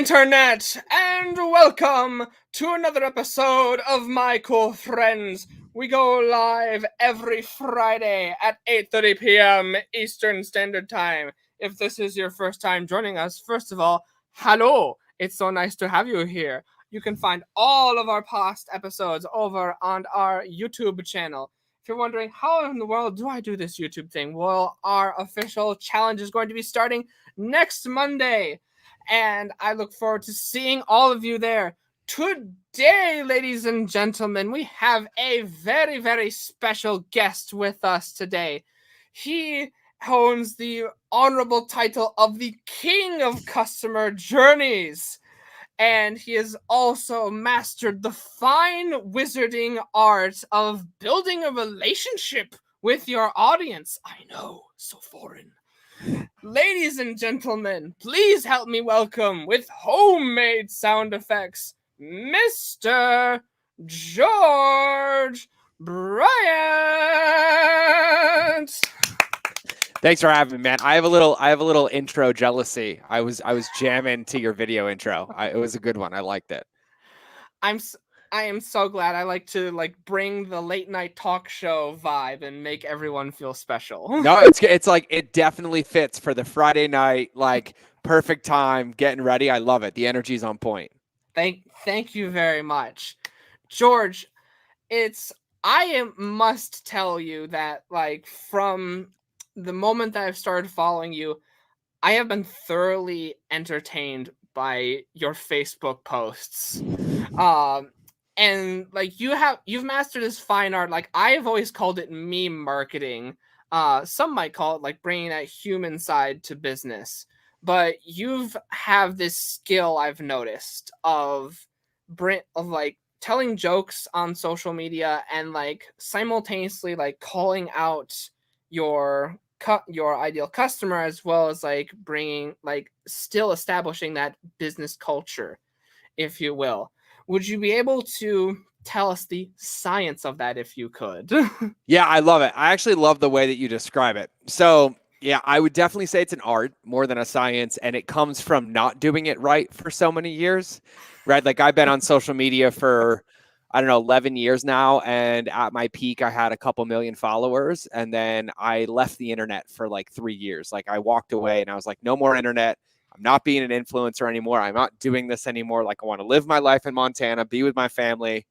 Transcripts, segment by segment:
Internet, and welcome to another episode of My Cool Friends. We go live every Friday at 8:30 p.m. Eastern Standard Time. If this is your first time joining us, first of all, hello. It's so nice to have you here. You can find all of our past episodes over on our YouTube channel. If you're wondering, how in the world do I do this YouTube thing? Well, our official challenge is going to be starting next Monday. And I look forward to seeing all of you there. Today, ladies and gentlemen, we have a very, very special guest with us today. He owns the honorable title of the King of Customer Journeys. And he has also mastered the fine wizarding art of building a relationship with your audience. I know, so foreign. Ladies and gentlemen, please help me welcome with homemade sound effects, Mr. George Bryant. Thanks for having me, man. I have a little intro jealousy. I was jamming to your video intro. It was a good one. I liked it. I am so glad. I like to bring the late night talk show vibe and make everyone feel special. No, it's like it definitely fits for the Friday night, like perfect time, getting ready. I love it. The energy's on point. Thank you very much, George. Must tell you that from the moment that I've started following you, I have been thoroughly entertained by your Facebook posts. And you've mastered this fine art. Like, I've always called it meme marketing. Some might call it bringing that human side to business. But you've have this skill, I've noticed, of telling jokes on social media and simultaneously calling out your ideal customer, as well as bringing still establishing that business culture, if you will. Would you be able to tell us the science of that if you could? Yeah, I love it. I actually love the way that you describe it. So yeah, I would definitely say it's an art more than a science, and it comes from not doing it right for so many years, right? Like, I've been on social media for, I don't know, 11 years now. And at my peak, I had a couple million followers. And then I left the internet for 3 years. Like, I walked away and I was like, no more internet. I'm not being an influencer anymore. I'm not doing this anymore. Like, I want to live my life in Montana, be with my family.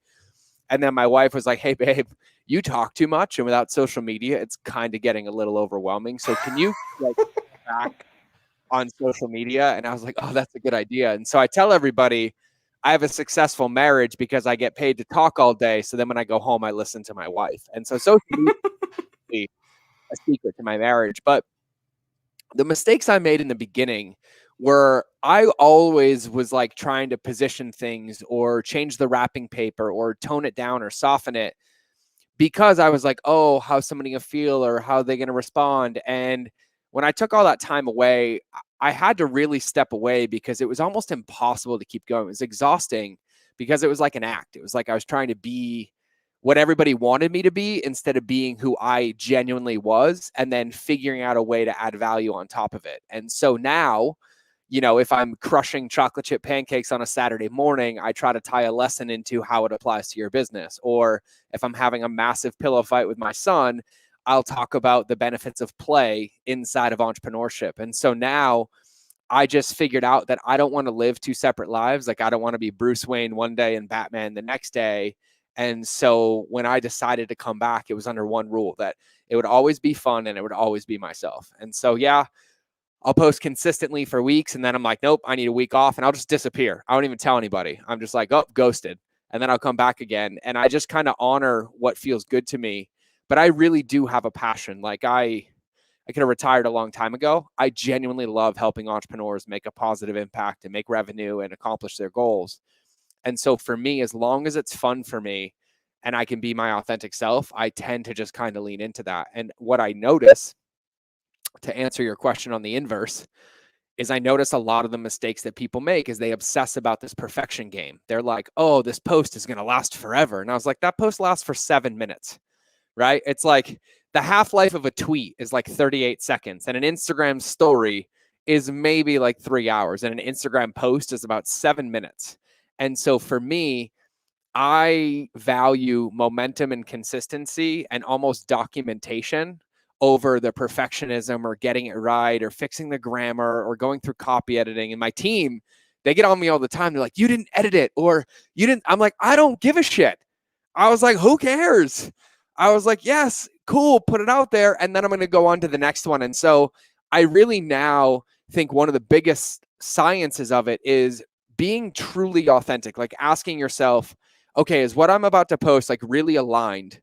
And then my wife was like, hey, babe, you talk too much. And without social media, it's kind of getting a little overwhelming. So can you back on social media? And I was like, oh, that's a good idea. And so I tell everybody I have a successful marriage because I get paid to talk all day. So then when I go home, I listen to my wife. And so social media is a secret to my marriage. But the mistakes I made in the beginning where I always was trying to position things or change the wrapping paper or tone it down or soften it because I was like, oh, how's somebody going to feel or how are they going to respond? And when I took all that time away, I had to really step away because it was almost impossible to keep going. It was exhausting because it was like an act. It was like I was trying to be what everybody wanted me to be instead of being who I genuinely was, and then figuring out a way to add value on top of it. And so now, if I'm crushing chocolate chip pancakes on a Saturday morning, I try to tie a lesson into how it applies to your business. Or if I'm having a massive pillow fight with my son, I'll talk about the benefits of play inside of entrepreneurship. And so now I just figured out that I don't want to live two separate lives. Like, I don't want to be Bruce Wayne one day and Batman the next day. And so when I decided to come back, it was under one rule, that it would always be fun and it would always be myself. And so, yeah, I'll post consistently for weeks, and then I'm like, nope, I need a week off, and I'll just disappear. I won't even tell anybody. I'm just like, oh, ghosted. And then I'll come back again. And I just kind of honor what feels good to me. But I really do have a passion. Like, I could have retired a long time ago. I genuinely love helping entrepreneurs make a positive impact and make revenue and accomplish their goals. And so for me, as long as it's fun for me and I can be my authentic self, I tend to just kind of lean into that. And what I notice, to answer your question on the inverse, is I notice a lot of the mistakes that people make is they obsess about this perfection game. They're like, oh, this post is going to last forever. And I was like, that post lasts for 7 minutes, right? It's like the half-life of a tweet is 38 seconds, and an Instagram story is maybe like 3 hours, and an Instagram post is about 7 minutes. And so for me, I value momentum and consistency and almost documentation over the perfectionism or getting it right or fixing the grammar or going through copy editing. And my team, they get on me all the time. They're like, you didn't edit it, or you didn't. I'm like, I don't give a shit. I was like, who cares? I was like, yes, cool, put it out there. And then I'm going to go on to the next one. And so I really now think one of the biggest sciences of it is being truly authentic, like asking yourself, okay, is what I'm about to post like really aligned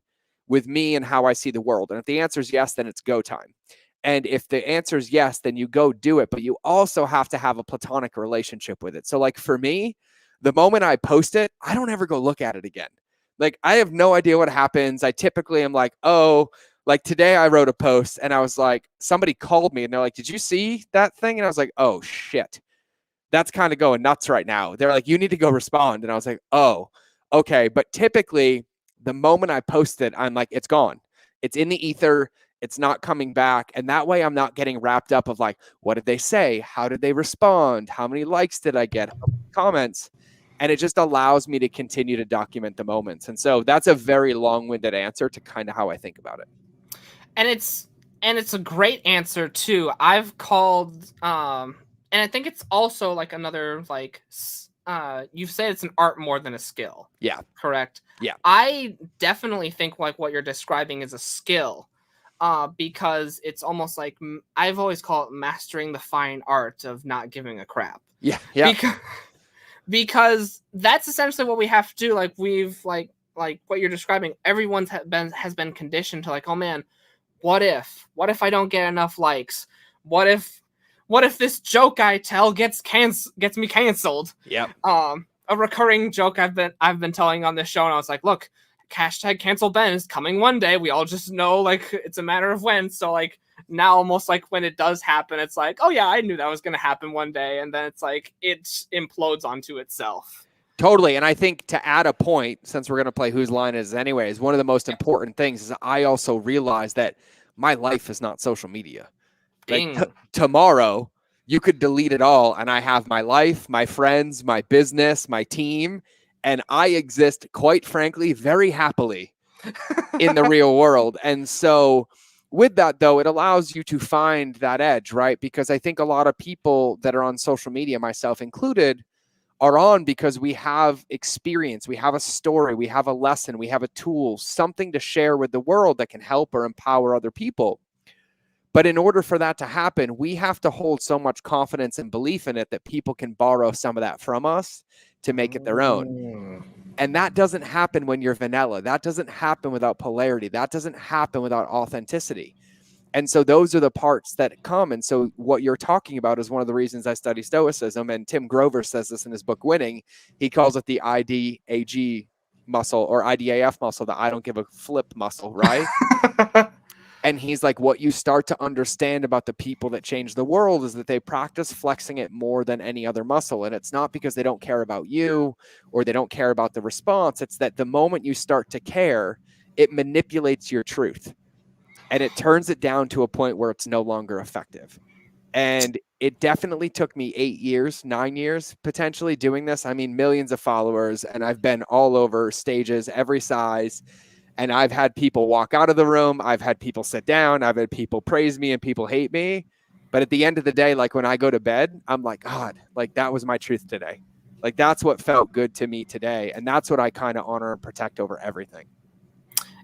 with me and how I see the world? And if the answer is yes, then it's go time. And if the answer is yes, then you go do it. But you also have to have a platonic relationship with it. So, like for me, the moment I post it, I don't ever go look at it again. Like I have no idea what happens. I typically am like, oh, like today I wrote a post and I was like, somebody called me and they're like, did you see that thing? And I was like, oh shit, that's kind of going nuts right now. They're like, you need to go respond. And I was like, oh, okay. But typically the moment I post it, I'm like, it's gone. It's in the ether. It's not coming back. And that way I'm not getting wrapped up of like, what did they say? How did they respond? How many likes did I get? How many comments? And it just allows me to continue to document the moments. And so that's a very long-winded answer to kind of how I think about it. And it's a great answer too. I've called and I think it's also like another like you've said it's an art more than a skill. Yeah. Correct? Yeah. I definitely think like what you're describing is a skill. Because it's almost like I've always called it mastering the fine art of not giving a crap. Yeah. Yeah. Because that's essentially what we have to do. Like we've like what you're describing, everyone's has been conditioned to like, oh man, what if I don't get enough likes? What if this joke I tell gets me canceled? Yep. A recurring joke I've been telling on this show, and I was like, look, hashtag cancel Ben is coming one day. We all just know like it's a matter of when. So like now almost like when it does happen, it's like, oh yeah, I knew that was going to happen one day. And then it's like it implodes onto itself. Totally. And I think to add a point, since we're going to play Whose Line Is Anyways, one of the most important things is I also realize that my life is not social media. Ding. Like tomorrow, you could delete it all and I have my life, my friends, my business, my team, and I exist, quite frankly, very happily in the real world. And so with that, though, it allows you to find that edge, right? Because I think a lot of people that are on social media, myself included, are on because we have experience, we have a story, we have a lesson, we have a tool, something to share with the world that can help or empower other people. But in order for that to happen, we have to hold so much confidence and belief in it that people can borrow some of that from us to make it their own. And that doesn't happen when you're vanilla. That doesn't happen without polarity. That doesn't happen without authenticity. And so those are the parts that come. And so what you're talking about is one of the reasons I study Stoicism. And Tim Grover says this in his book, Winning. He calls it the IDAG muscle or IDAF muscle, the I don't give a flip muscle, right? And he's like, what you start to understand about the people that change the world is that they practice flexing it more than any other muscle. And it's not because they don't care about you or they don't care about the response. It's that the moment you start to care, it manipulates your truth and it turns it down to a point where it's no longer effective. And it definitely took me 8 years, 9 years potentially doing this. I mean, millions of followers, and I've been all over stages, every size. And I've had people walk out of the room. I've had people sit down. I've had people praise me and people hate me. But at the end of the day, like when I go to bed, I'm like, God, like that was my truth today. Like that's what felt good to me today. And that's what I kind of honor and protect over everything.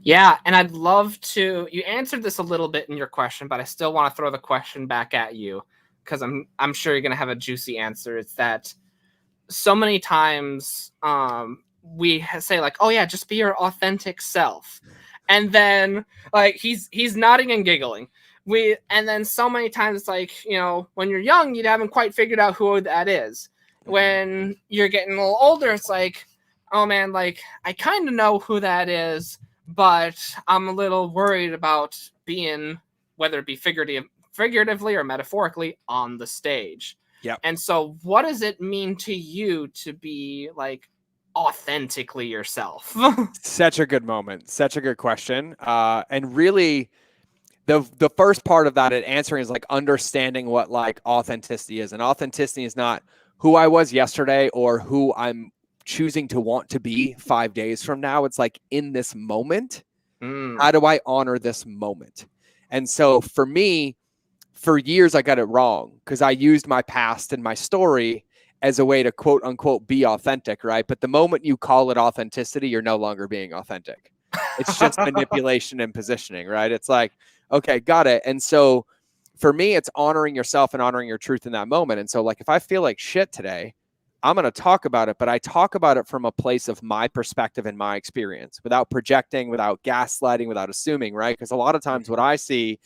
Yeah. And I'd love to, you answered this a little bit in your question, but I still want to throw the question back at you because I'm sure you're going to have a juicy answer. It's that so many times, we say like, oh yeah, just be your authentic self, and then like he's nodding and giggling. And then so many times it's like, when you're young, you haven't quite figured out who that is. When you're getting a little older, it's like, oh man, like I kind of know who that is, but I'm a little worried about being, whether it be figuratively or metaphorically, on the stage. Yeah. And so what does it mean to you to be like authentically yourself? Such a good moment. Such a good question. And really, the first part of that answering is like understanding what like authenticity is. And authenticity is not who I was yesterday or who I'm choosing to want to be 5 days from now. It's like in this moment, how do I honor this moment? And so for me, for years, I got it wrong because I used my past and my story as a way to quote unquote be authentic, right? But the moment you call it authenticity, you're no longer being authentic. It's just manipulation and positioning, right? It's like, okay, got it. And so for me, it's honoring yourself and honoring your truth in that moment. And so, like, if I feel like shit today, I'm going to talk about it, but I talk about it from a place of my perspective and my experience without projecting, without gaslighting, without assuming, right? Because a lot of times what I see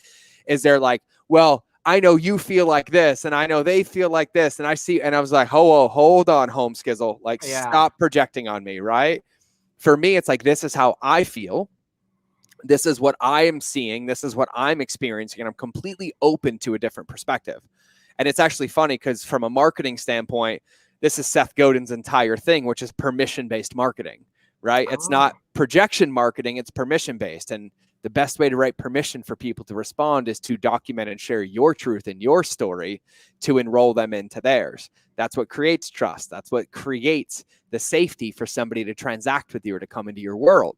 is they're like, well, I know you feel like this and I know they feel like this. And I see, and I was like, oh, hold on, home skizzle. Like, stop projecting on me, right? For me, it's like, this is how I feel. This is what I am seeing. This is what I'm experiencing. And I'm completely open to a different perspective. And it's actually funny because from a marketing standpoint, this is Seth Godin's entire thing, which is permission-based marketing, right? It's not projection marketing, it's permission-based. And the best way to write permission for people to respond is to document and share your truth and your story to enroll them into theirs. That's what creates trust. That's what creates the safety for somebody to transact with you or to come into your world.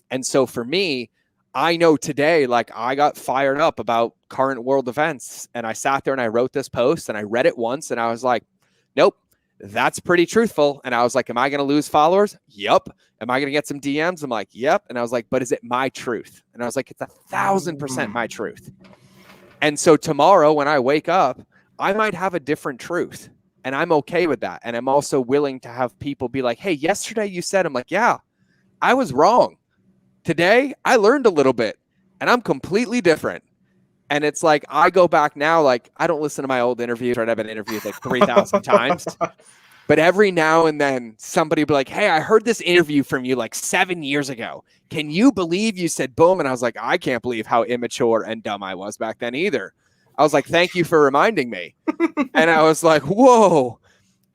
And so for me, I know today, like, I got fired up about current world events and I sat there and I wrote this post and I read it once and I was like, nope, that's pretty truthful. And I was like, am I going to lose followers? Yep. Am I going to get some DMs? I'm like, yep. And I was like, but is it my truth? And I was like, it's 1,000% my truth. And so tomorrow when I wake up, I might have a different truth and I'm okay with that. And I'm also willing to have people be like, hey, yesterday you said, I'm like, yeah, I was wrong. Today I learned a little bit and I'm completely different. And it's like, I go back now, like, I don't listen to my old interviews, right? I've been interviewed like 3,000 times. But every now and then somebody will be like, hey, I heard this interview from you like 7 years ago. Can you believe you said boom? And I was like, I can't believe how immature and dumb I was back then either. I was like, thank you for reminding me. And I was like, whoa.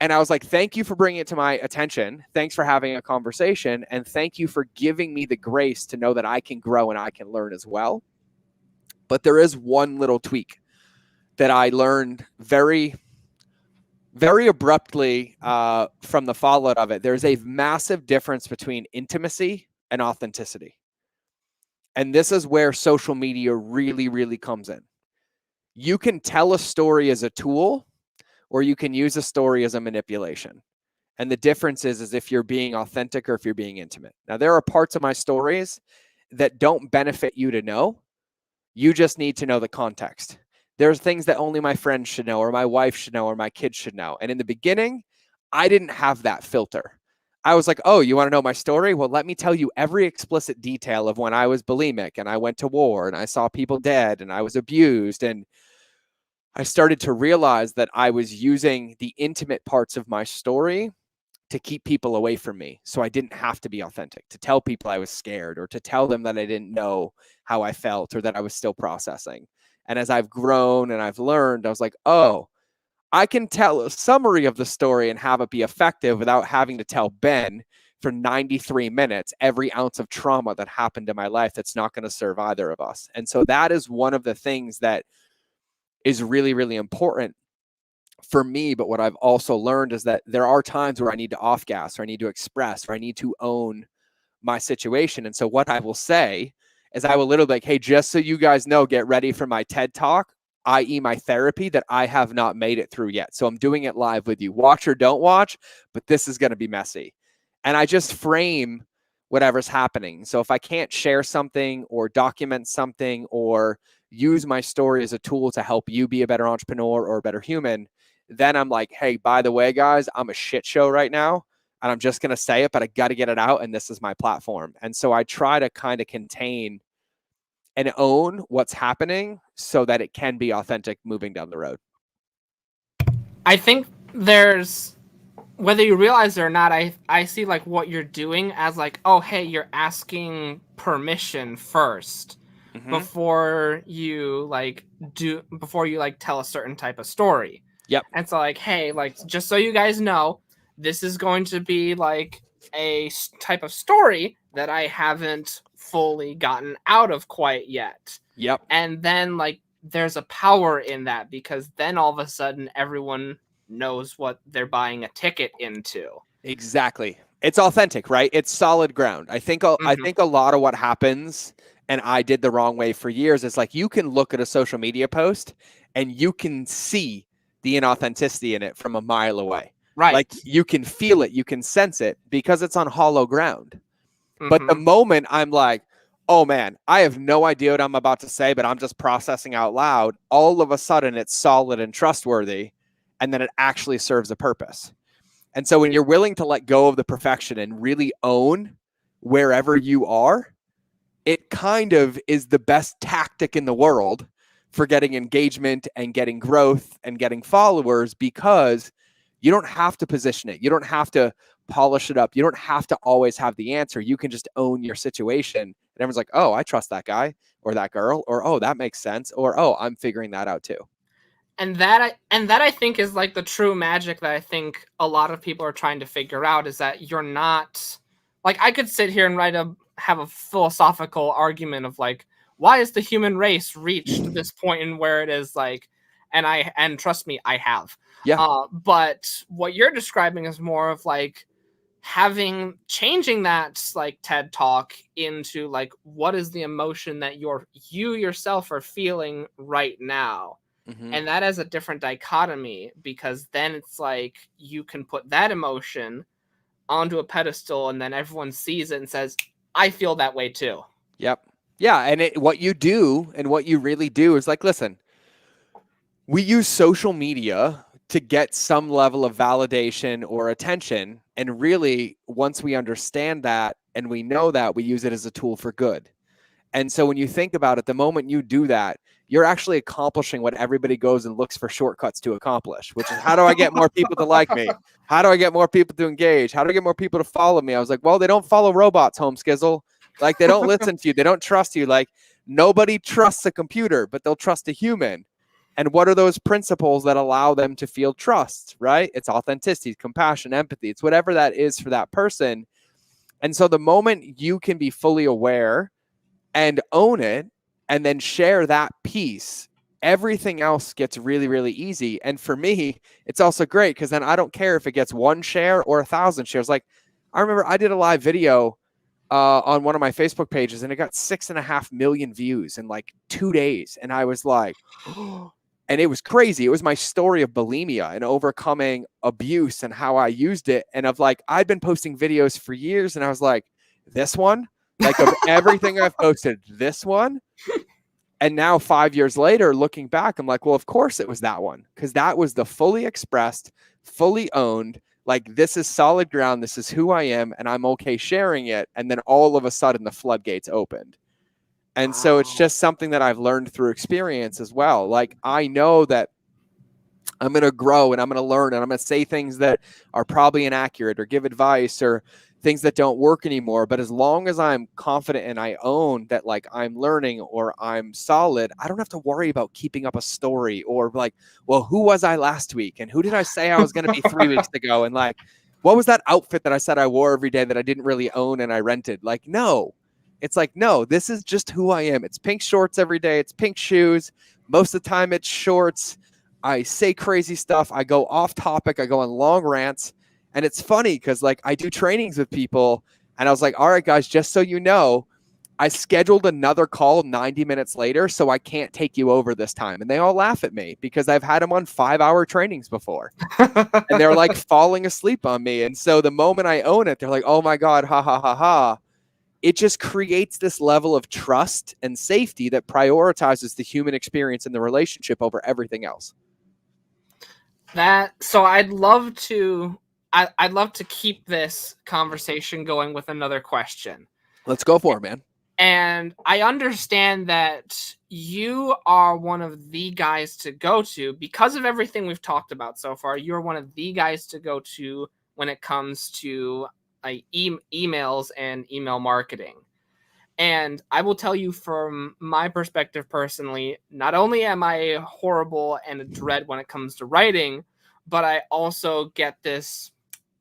And I was like, thank you for bringing it to my attention. Thanks for having a conversation. And thank you for giving me the grace to know that I can grow and I can learn as well. But there is one little tweak that I learned very abruptly from the fallout of it. There's a massive difference between intimacy and authenticity. And this is where social media really, really comes in. You can tell a story as a tool, or you can use a story as a manipulation. And the difference is if you're being authentic or if you're being intimate. Now, there are parts of my stories that don't benefit you to know. You just need to know the context. There's things that only my friends should know, or my wife should know, or my kids should know. And in the beginning, I didn't have that filter. I was like, oh, you want to know my story? Well, let me tell you every explicit detail of when I was bulimic and I went to war and I saw people dead and I was abused. And I started to realize that I was using the intimate parts of my story to keep people away from me. So I didn't have to be authentic, to tell people I was scared or to tell them that I didn't know how I felt or that I was still processing. And as I've grown and I've learned, I was like, oh, I can tell a summary of the story and have it be effective without having to tell Ben for 93 minutes every ounce of trauma that happened in my life that's not going to serve either of us. And so that is one of the things that is really, really important for me. But what I've also learned is that there are times where I need to off gas, or I need to express, or I need to own my situation. And so what I will say is I will literally be like, hey, just so you guys know, get ready for my TED Talk, i.e. my therapy that I have not made it through yet. So I'm doing it live with you. Watch or don't watch, but this is going to be messy. And I just frame whatever's happening. So if I can't share something or document something or use my story as a tool to help you be a better entrepreneur or a better human, then I'm like, hey, by the way, guys, I'm a shit show right now. And I'm just going to say it, but I got to get it out. And this is my platform. And so I try to kind of contain and own what's happening so that it can be authentic moving down the road. I think there's, whether you realize it or not, I see like what you're doing as like, oh, hey, you're asking permission first before you like tell a certain type of story. Yep. And so like, hey, like, just so you guys know, this is going to be like a type of story that I haven't fully gotten out of quite yet. Yep. And then like there's a power in that, because then all of a sudden everyone knows what they're buying a ticket into. Exactly. It's authentic, right? It's solid ground. I think a lot of what happens, and I did the wrong way for years, is like you can look at a social media post and you can see the inauthenticity in it from a mile away. Right. Like you can feel it, you can sense it because it's on hollow ground. But the moment I'm like, oh man, I have no idea what I'm about to say, but I'm just processing out loud, all of a sudden it's solid and trustworthy, and then it actually serves a purpose. And so when you're willing to let go of the perfection and really own wherever you are, it kind of is the best tactic in the world for getting engagement and getting growth and getting followers, because you don't have to position it. You don't have to polish it up. You don't have to always have the answer. You can just own your situation. And everyone's like, oh, I trust that guy or that girl, or, oh, that makes sense. Or, oh, I'm figuring that out too. And that I think is like the true magic that I think a lot of people are trying to figure out, is that you're not like, I could sit here and have a philosophical argument of like, why is the human race reached this point in where it is, like, and trust me, I have. Yeah. But what you're describing is more of like changing that like TED talk into like, what is the emotion that you yourself are feeling right now. Mm-hmm. And that has a different dichotomy, because then it's like you can put that emotion onto a pedestal and then everyone sees it and says, I feel that way too. Yep. Yeah. And what you do and what you really do is like, listen, we use social media to get some level of validation or attention. And really, once we understand that and we know that, we use it as a tool for good. And so when you think about it, the moment you do that, you're actually accomplishing what everybody goes and looks for shortcuts to accomplish, which is, how do I get more people to like me? How do I get more people to engage? How do I get more people to follow me? I was like, well, they don't follow robots, home skizzle. Like, they don't listen to you. They don't trust you. Like, nobody trusts a computer, but they'll trust a human. And what are those principles that allow them to feel trust, right? It's authenticity, compassion, empathy. It's whatever that is for that person. And so the moment you can be fully aware and own it, and then share that piece, everything else gets really, really easy. And for me, it's also great because then I don't care if it gets 1 share or 1,000 shares. Like, I remember I did a live video on one of my Facebook pages, and it got 6.5 million views in like 2 days. And I was like, oh, and it was crazy. It was my story of bulimia and overcoming abuse and how I used it. And of like, I'd been posting videos for years, and I was like, this one, like, of everything I've posted, this one. And now 5 years later, looking back, I'm like, well, of course it was that one, because that was the fully expressed, fully owned, like, this is solid ground. This is who I am, and I'm okay sharing it. And then all of a sudden the floodgates opened. And wow. So it's just something that I've learned through experience as well. Like, I know that I'm going to grow and I'm going to learn and I'm going to say things that are probably inaccurate or give advice or things that don't work anymore. But as long as I'm confident and I own that, like, I'm learning or I'm solid, I don't have to worry about keeping up a story or like, well, who was I last week? And who did I say I was going to be 3 weeks ago? And like, what was that outfit that I said I wore every day that I didn't really own and I rented? Like, no, it's like, no, this is just who I am. It's pink shorts every day. It's pink shoes. Most of the time it's shorts. I say crazy stuff. I go off topic. I go on long rants. And it's funny because, like, I do trainings with people and I was like, all right, guys, just so you know, I scheduled another call 90 minutes later, so I can't take you over this time. And they all laugh at me because I've had them on 5-hour trainings before. And they're like falling asleep on me. And so the moment I own it, they're like, oh my God, ha, ha, ha, ha. It just creates this level of trust and safety that prioritizes the human experience in the relationship over everything else. So I'd love to keep this conversation going with another question. Let's go for it, man. And I understand that you are one of the guys to go to because of everything we've talked about so far. You're one of the guys to go to when it comes to emails and email marketing. And I will tell you from my perspective personally, not only am I horrible and a dread when it comes to writing, but I also get this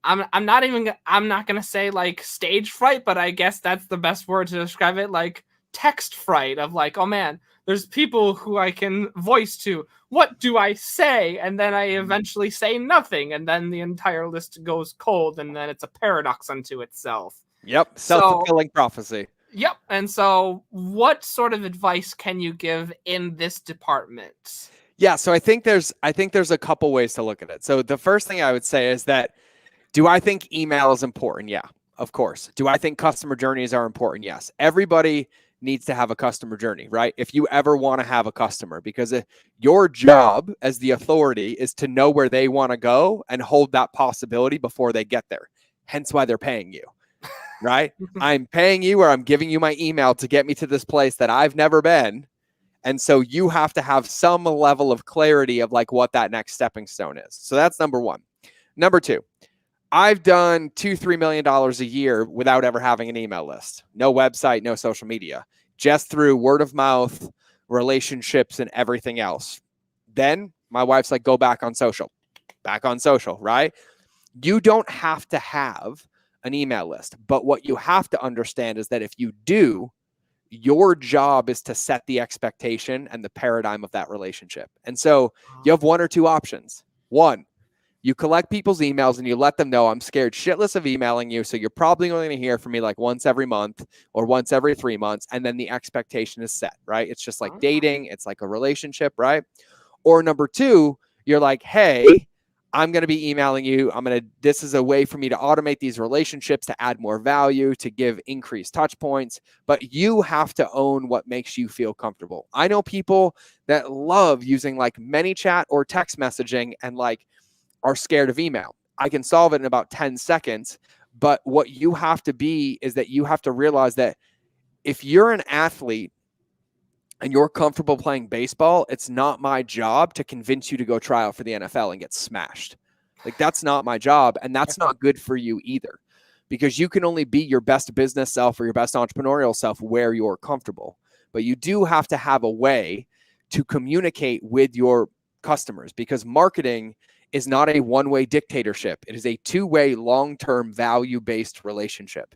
I'm not gonna say like stage fright, but I guess that's the best word to describe it. Like text fright of like, oh man, there's people who I can voice to. What do I say? And then I eventually say nothing, and then the entire list goes cold, and then it's a paradox unto itself. Yep, self-fulfilling prophecy. Yep. And so, what sort of advice can you give in this department? Yeah, so I think there's a couple ways to look at it. So the first thing I would say is that, do I think email is important? Yeah, of course. Do I think customer journeys are important? Yes. Everybody needs to have a customer journey, right? If you ever want to have a customer, because your job as the authority is to know where they want to go and hold that possibility before they get there. Hence why they're paying you, right? I'm paying you, or I'm giving you my email to get me to this place that I've never been. And so you have to have some level of clarity of like what that next stepping stone is. So that's number one. Number two, I've done $2-3 million a year without ever having an email list. No website, no social media, just through word of mouth, relationships, and everything else. Then my wife's like, go back on social, right? You don't have to have an email list. But what you have to understand is that if you do, your job is to set the expectation and the paradigm of that relationship. And so you have one or two options. One, you collect people's emails and you let them know, I'm scared shitless of emailing you, so you're probably only going to hear from me like once every month or once every 3 months. And then the expectation is set, right? It's just like dating. It's like a relationship, right? Or number two, you're like, hey, I'm going to be emailing you. This is a way for me to automate these relationships, to add more value, to give increased touch points, but you have to own what makes you feel comfortable. I know people that love using like ManyChat or text messaging and like are scared of email. I can solve it in about 10 seconds. But what you have to be is that you have to realize that if you're an athlete and you're comfortable playing baseball, it's not my job to convince you to go try out for the NFL and get smashed. Like, that's not my job. And that's not good for you either, because you can only be your best business self or your best entrepreneurial self where you're comfortable. But you do have to have a way to communicate with your customers, because marketing is not a one-way dictatorship. It is a two-way, long-term, value-based relationship.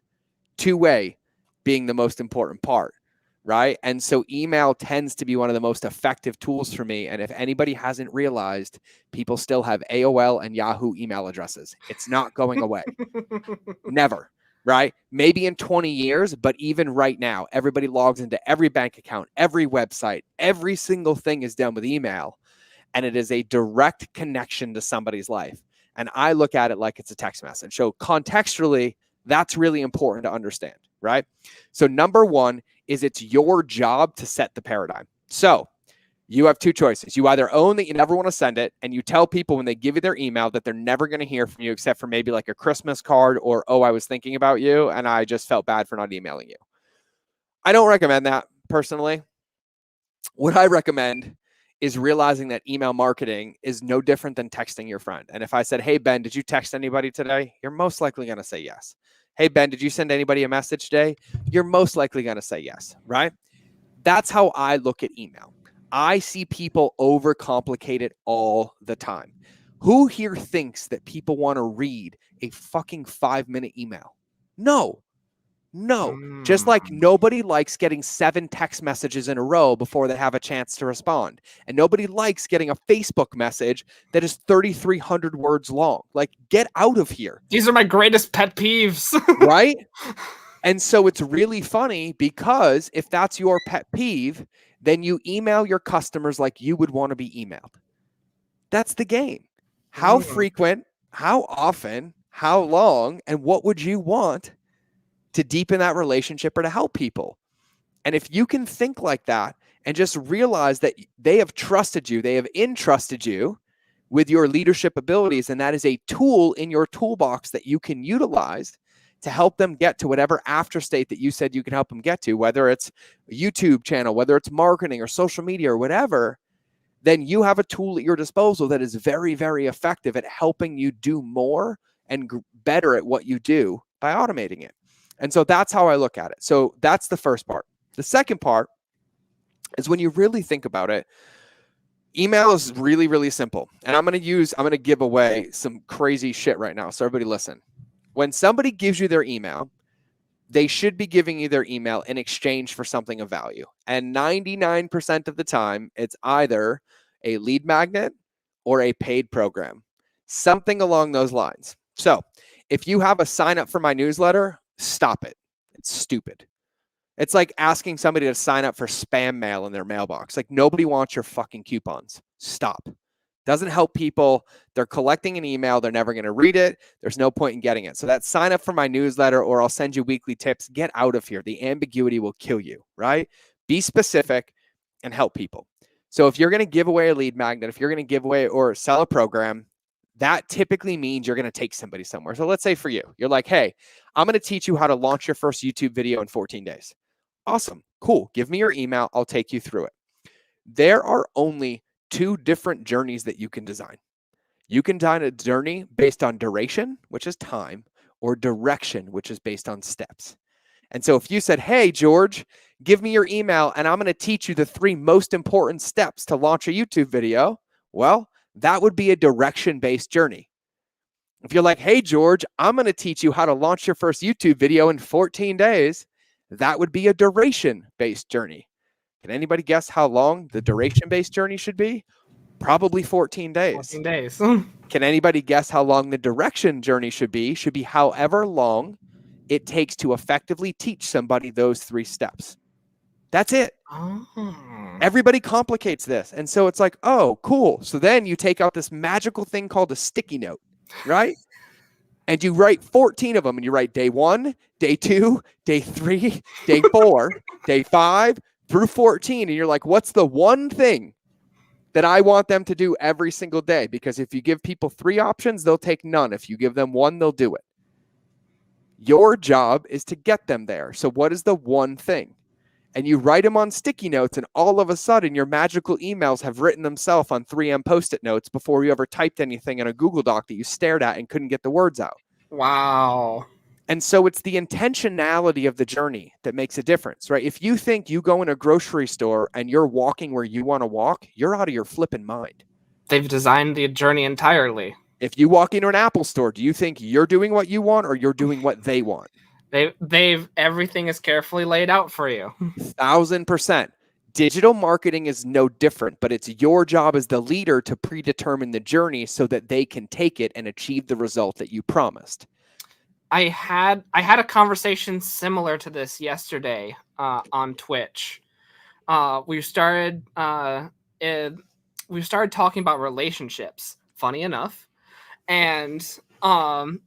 Two-way being the most important part, right? And so email tends to be one of the most effective tools for me. And if anybody hasn't realized, people still have AOL and Yahoo email addresses. It's not going away. Never, right? Maybe in 20 years, but even right now, everybody logs into every bank account, every website, every single thing is done with email. And it is a direct connection to somebody's life. And I look at it like it's a text message. So contextually, that's really important to understand, right? So number one is it's your job to set the paradigm. So you have two choices. You either own that you never want to send it, and you tell people when they give you their email that they're never going to hear from you except for maybe like a Christmas card or, oh, I was thinking about you and I just felt bad for not emailing you. I don't recommend that personally. What I recommend is realizing that email marketing is no different than texting your friend. And if I said, hey, Ben, did you text anybody today? You're most likely going to say yes. Hey, Ben, did you send anybody a message today? You're most likely going to say yes, right? That's how I look at email. I see people overcomplicate it all the time. Who here thinks that people want to read a fucking 5-minute email? No. Just like nobody likes getting 7 text messages in a row before they have a chance to respond. And nobody likes getting a Facebook message that is 3,300 words long. Like, get out of here. These are my greatest pet peeves. Right? And so it's really funny, because if that's your pet peeve, then you email your customers like you would want to be emailed. That's the game. How frequent, how often, how long, and what would you want to deepen that relationship or to help people? And if you can think like that and just realize that they have trusted you, they have entrusted you with your leadership abilities, and that is a tool in your toolbox that you can utilize to help them get to whatever after state that you said you can help them get to, whether it's a YouTube channel, whether it's marketing or social media or whatever, then you have a tool at your disposal that is very, very effective at helping you do more and better at what you do by automating it. And so that's how I look at it. So that's the first part. The second part is, when you really think about it, Email is really, really simple. And I'm going to give away some crazy shit right now. So everybody listen. When somebody gives you their email, they should be giving you their email in exchange for something of value. And 99% of the time, it's either a lead magnet or a paid program, something along those lines. So if you have a sign up for my newsletter, stop it. It's stupid. It's like asking somebody to sign up for spam mail in their mailbox. Like, nobody wants your fucking coupons. Stop. Doesn't help people. They're collecting an email. They're never going to read it. There's no point in getting it. So that sign up for my newsletter, or I'll send you weekly tips. Get out of here. The ambiguity will kill you, right? Be specific and help people. So if you're going to give away a lead magnet, if you're going to give away or sell a program, that typically means you're going to take somebody somewhere. So let's say for you, you're like, hey, I'm going to teach you how to launch your first YouTube video in 14 days. Awesome. Cool. Give me your email. I'll take you through it. There are only two different journeys that you can design. You can design a journey based on duration, which is time, or direction, which is based on steps. And so if you said, hey, George, give me your email and I'm going to teach you the 3 most important steps to launch a YouTube video, well, that would be a direction-based journey. If you're like, hey, George, I'm going to teach you how to launch your first YouTube video in 14 days, that would be a duration-based journey. Can anybody guess how long the duration-based journey should be? Probably 14 days. 14 days. Can anybody guess how long the direction journey should be? Should be however long it takes to effectively teach somebody those 3 steps. That's it. Oh. Everybody complicates this. And so it's like, oh, cool. So then you take out this magical thing called a sticky note, right? And you write 14 of them, and you write day 1, day 2, day 3, day 4, day 5 through 14. And you're like, what's the one thing that I want them to do every single day? Because if you give people 3 options, they'll take none. If you give them 1, they'll do it. Your job is to get them there. So what is the one thing? And you write them on sticky notes, and all of a sudden your magical emails have written themselves on 3M Post-it notes before you ever typed anything in a Google Doc that you stared at and couldn't get the words out. Wow. And so it's the intentionality of the journey that makes a difference, right? If you think you go in a grocery store and you're walking where you want to walk, you're out of your flipping mind. They've designed the journey entirely. If you walk into an Apple store, do you think you're doing what you want or you're doing what they want? They've everything is carefully laid out for you. 1,000%. Digital marketing is no different, but it's your job as the leader to predetermine the journey so that they can take it and achieve the result that you promised. I had a conversation similar to this yesterday on Twitch. We started talking about relationships. Funny enough, and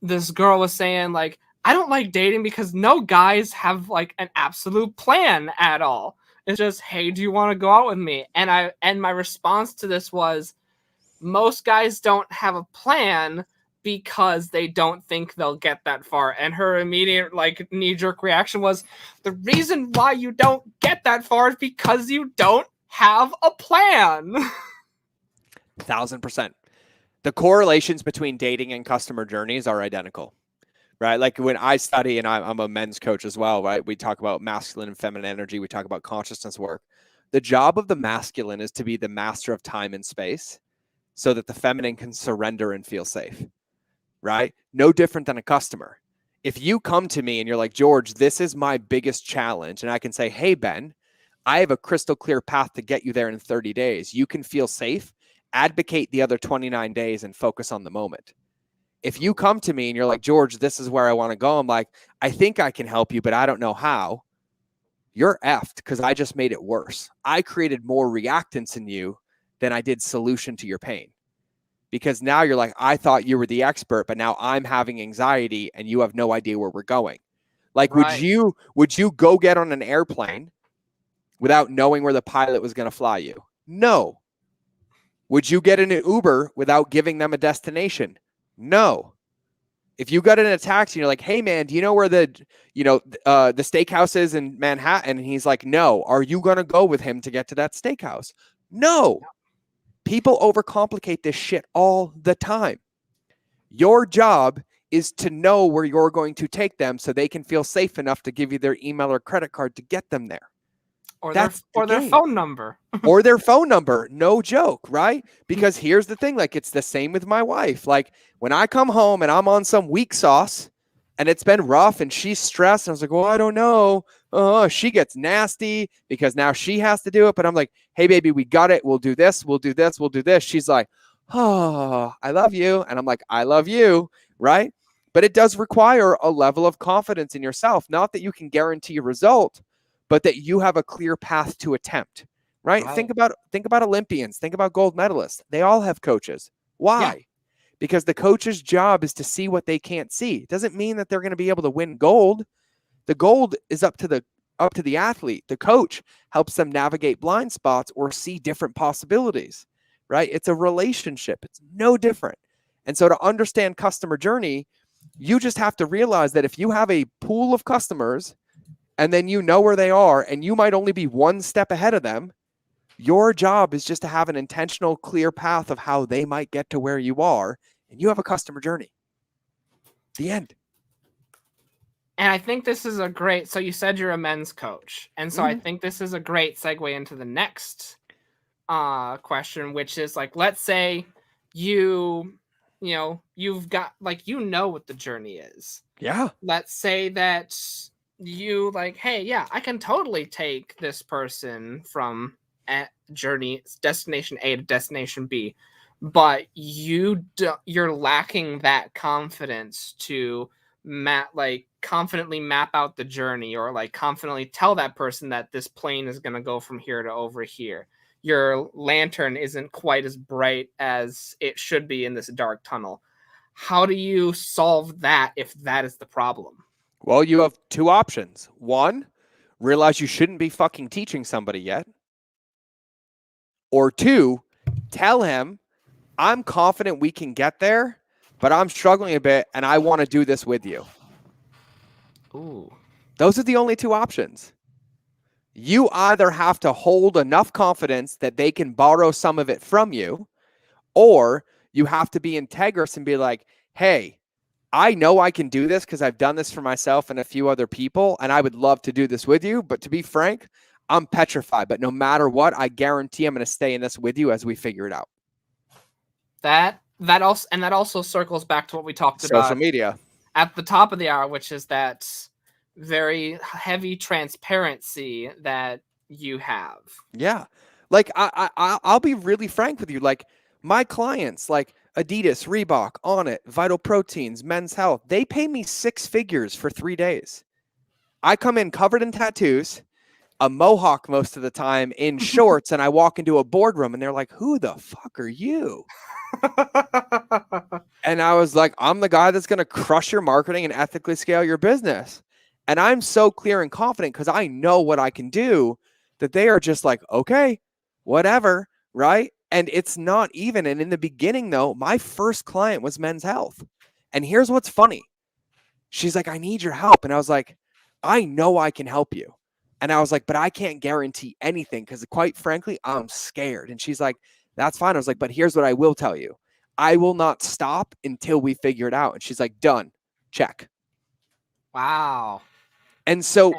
this girl was saying, like, I don't like dating because no guys have like an absolute plan at all. It's just, hey, do you want to go out with me? And my response to this was, most guys don't have a plan because they don't think they'll get that far. And her immediate like knee-jerk reaction was, the reason why you don't get that far is because you don't have a plan. 1,000%. The correlations between dating and customer journeys are identical, right? Like when I study, and I'm a men's coach as well, right? We talk about masculine and feminine energy. We talk about consciousness work. The job of the masculine is to be the master of time and space so that the feminine can surrender and feel safe, right? No different than a customer. If you come to me and you're like, George, this is my biggest challenge, and I can say, hey, Ben, I have a crystal clear path to get you there in 30 days. You can feel safe, advocate the other 29 days, and focus on the moment. If you come to me and you're like, George, this is where I want to go, I'm like, I think I can help you, but I don't know how. You're effed because I just made it worse. I created more reactance in you than I did solution to your pain. Because now you're like, I thought you were the expert, but now I'm having anxiety and you have no idea where we're going. Like, Right. would you go get on an airplane without knowing where the pilot was going to fly you? No. Would you get in an Uber without giving them a destination? No. If you got in a taxi and you're like, hey man, do you know where the steakhouse is in Manhattan? And he's like, no. Are you going to go with him to get to that steakhouse? No. People overcomplicate this shit all the time. Your job is to know where you're going to take them so they can feel safe enough to give you their email or credit card to get them there. or That's the their game. phone number. Or their phone number. No joke, right? Because here's the thing, like it's the same with my wife. Like when I come home and I'm on some weak sauce and it's been rough and she's stressed, and I was like, well, I don't know. She gets nasty because now she has to do it. But I'm like, hey, baby, we got it. We'll do this. We'll do this. We'll do this. She's like, oh, I love you. And I'm like, I love you. Right. But it does require a level of confidence in yourself. Not that you can guarantee a result, but that you have a clear path to attempt. Right? Think about Olympians. Think about gold medalists. They all have coaches. Why? Yeah. Because the coach's job is to see what they can't see. It doesn't mean that they're going to be able to win gold. The gold is up to the athlete. The coach helps them navigate blind spots or see different possibilities. Right? It's a relationship. It's no different. And so to understand customer journey, you just have to realize that if you have a pool of customers and then you know where they are and you might only be one step ahead of them, your job is just to have an intentional, clear path of how they might get to where you are, and you have a customer journey. The end. And I think this is a great, so you said you're a men's coach. And so I think this is a great segue into the next question, which is like, let's say you've got like, what the journey is. Yeah. Let's say that you like, hey, yeah, I can totally take this person from destination A to destination B, but you're lacking that confidence to confidently map out the journey, or like confidently tell that person that this plane is going to go from here to over here. Your lantern isn't quite as bright as it should be in this dark tunnel. How do you solve that if that is the problem? Well, you have two options. One, realize you shouldn't be fucking teaching somebody yet. Or two, tell him, I'm confident we can get there, but I'm struggling a bit and I want to do this with you. Ooh. Those are the only two options. You either have to hold enough confidence that they can borrow some of it from you, or you have to be integrous and be like, hey, I know I can do this because I've done this for myself and a few other people, and I would love to do this with you. But to be frank, I'm petrified. But no matter what, I guarantee I'm going to stay in this with you as we figure it out. That also circles back to what we talked about social media at the top of the hour, which is that very heavy transparency that you have. Yeah. Like I'll be really frank with you. Like my clients, like Adidas, Reebok, Onnit, Vital Proteins, Men's Health, they pay me 6 figures for 3 days. I come in covered in tattoos, a mohawk most of the time, in shorts, and I walk into a boardroom and they're like, who the fuck are you? And I was like, I'm the guy that's going to crush your marketing and ethically scale your business. And I'm so clear and confident because I know what I can do, that they are just like, okay, whatever, right? And it's not even. And in the beginning, though, my first client was Men's Health. And here's what's funny. She's like, I need your help. And I was like, I know I can help you. And I was like, but I can't guarantee anything because quite frankly, I'm scared. And she's like, that's fine. I was like, but here's what I will tell you. I will not stop until we figure it out. And she's like, done. Check. Wow. And so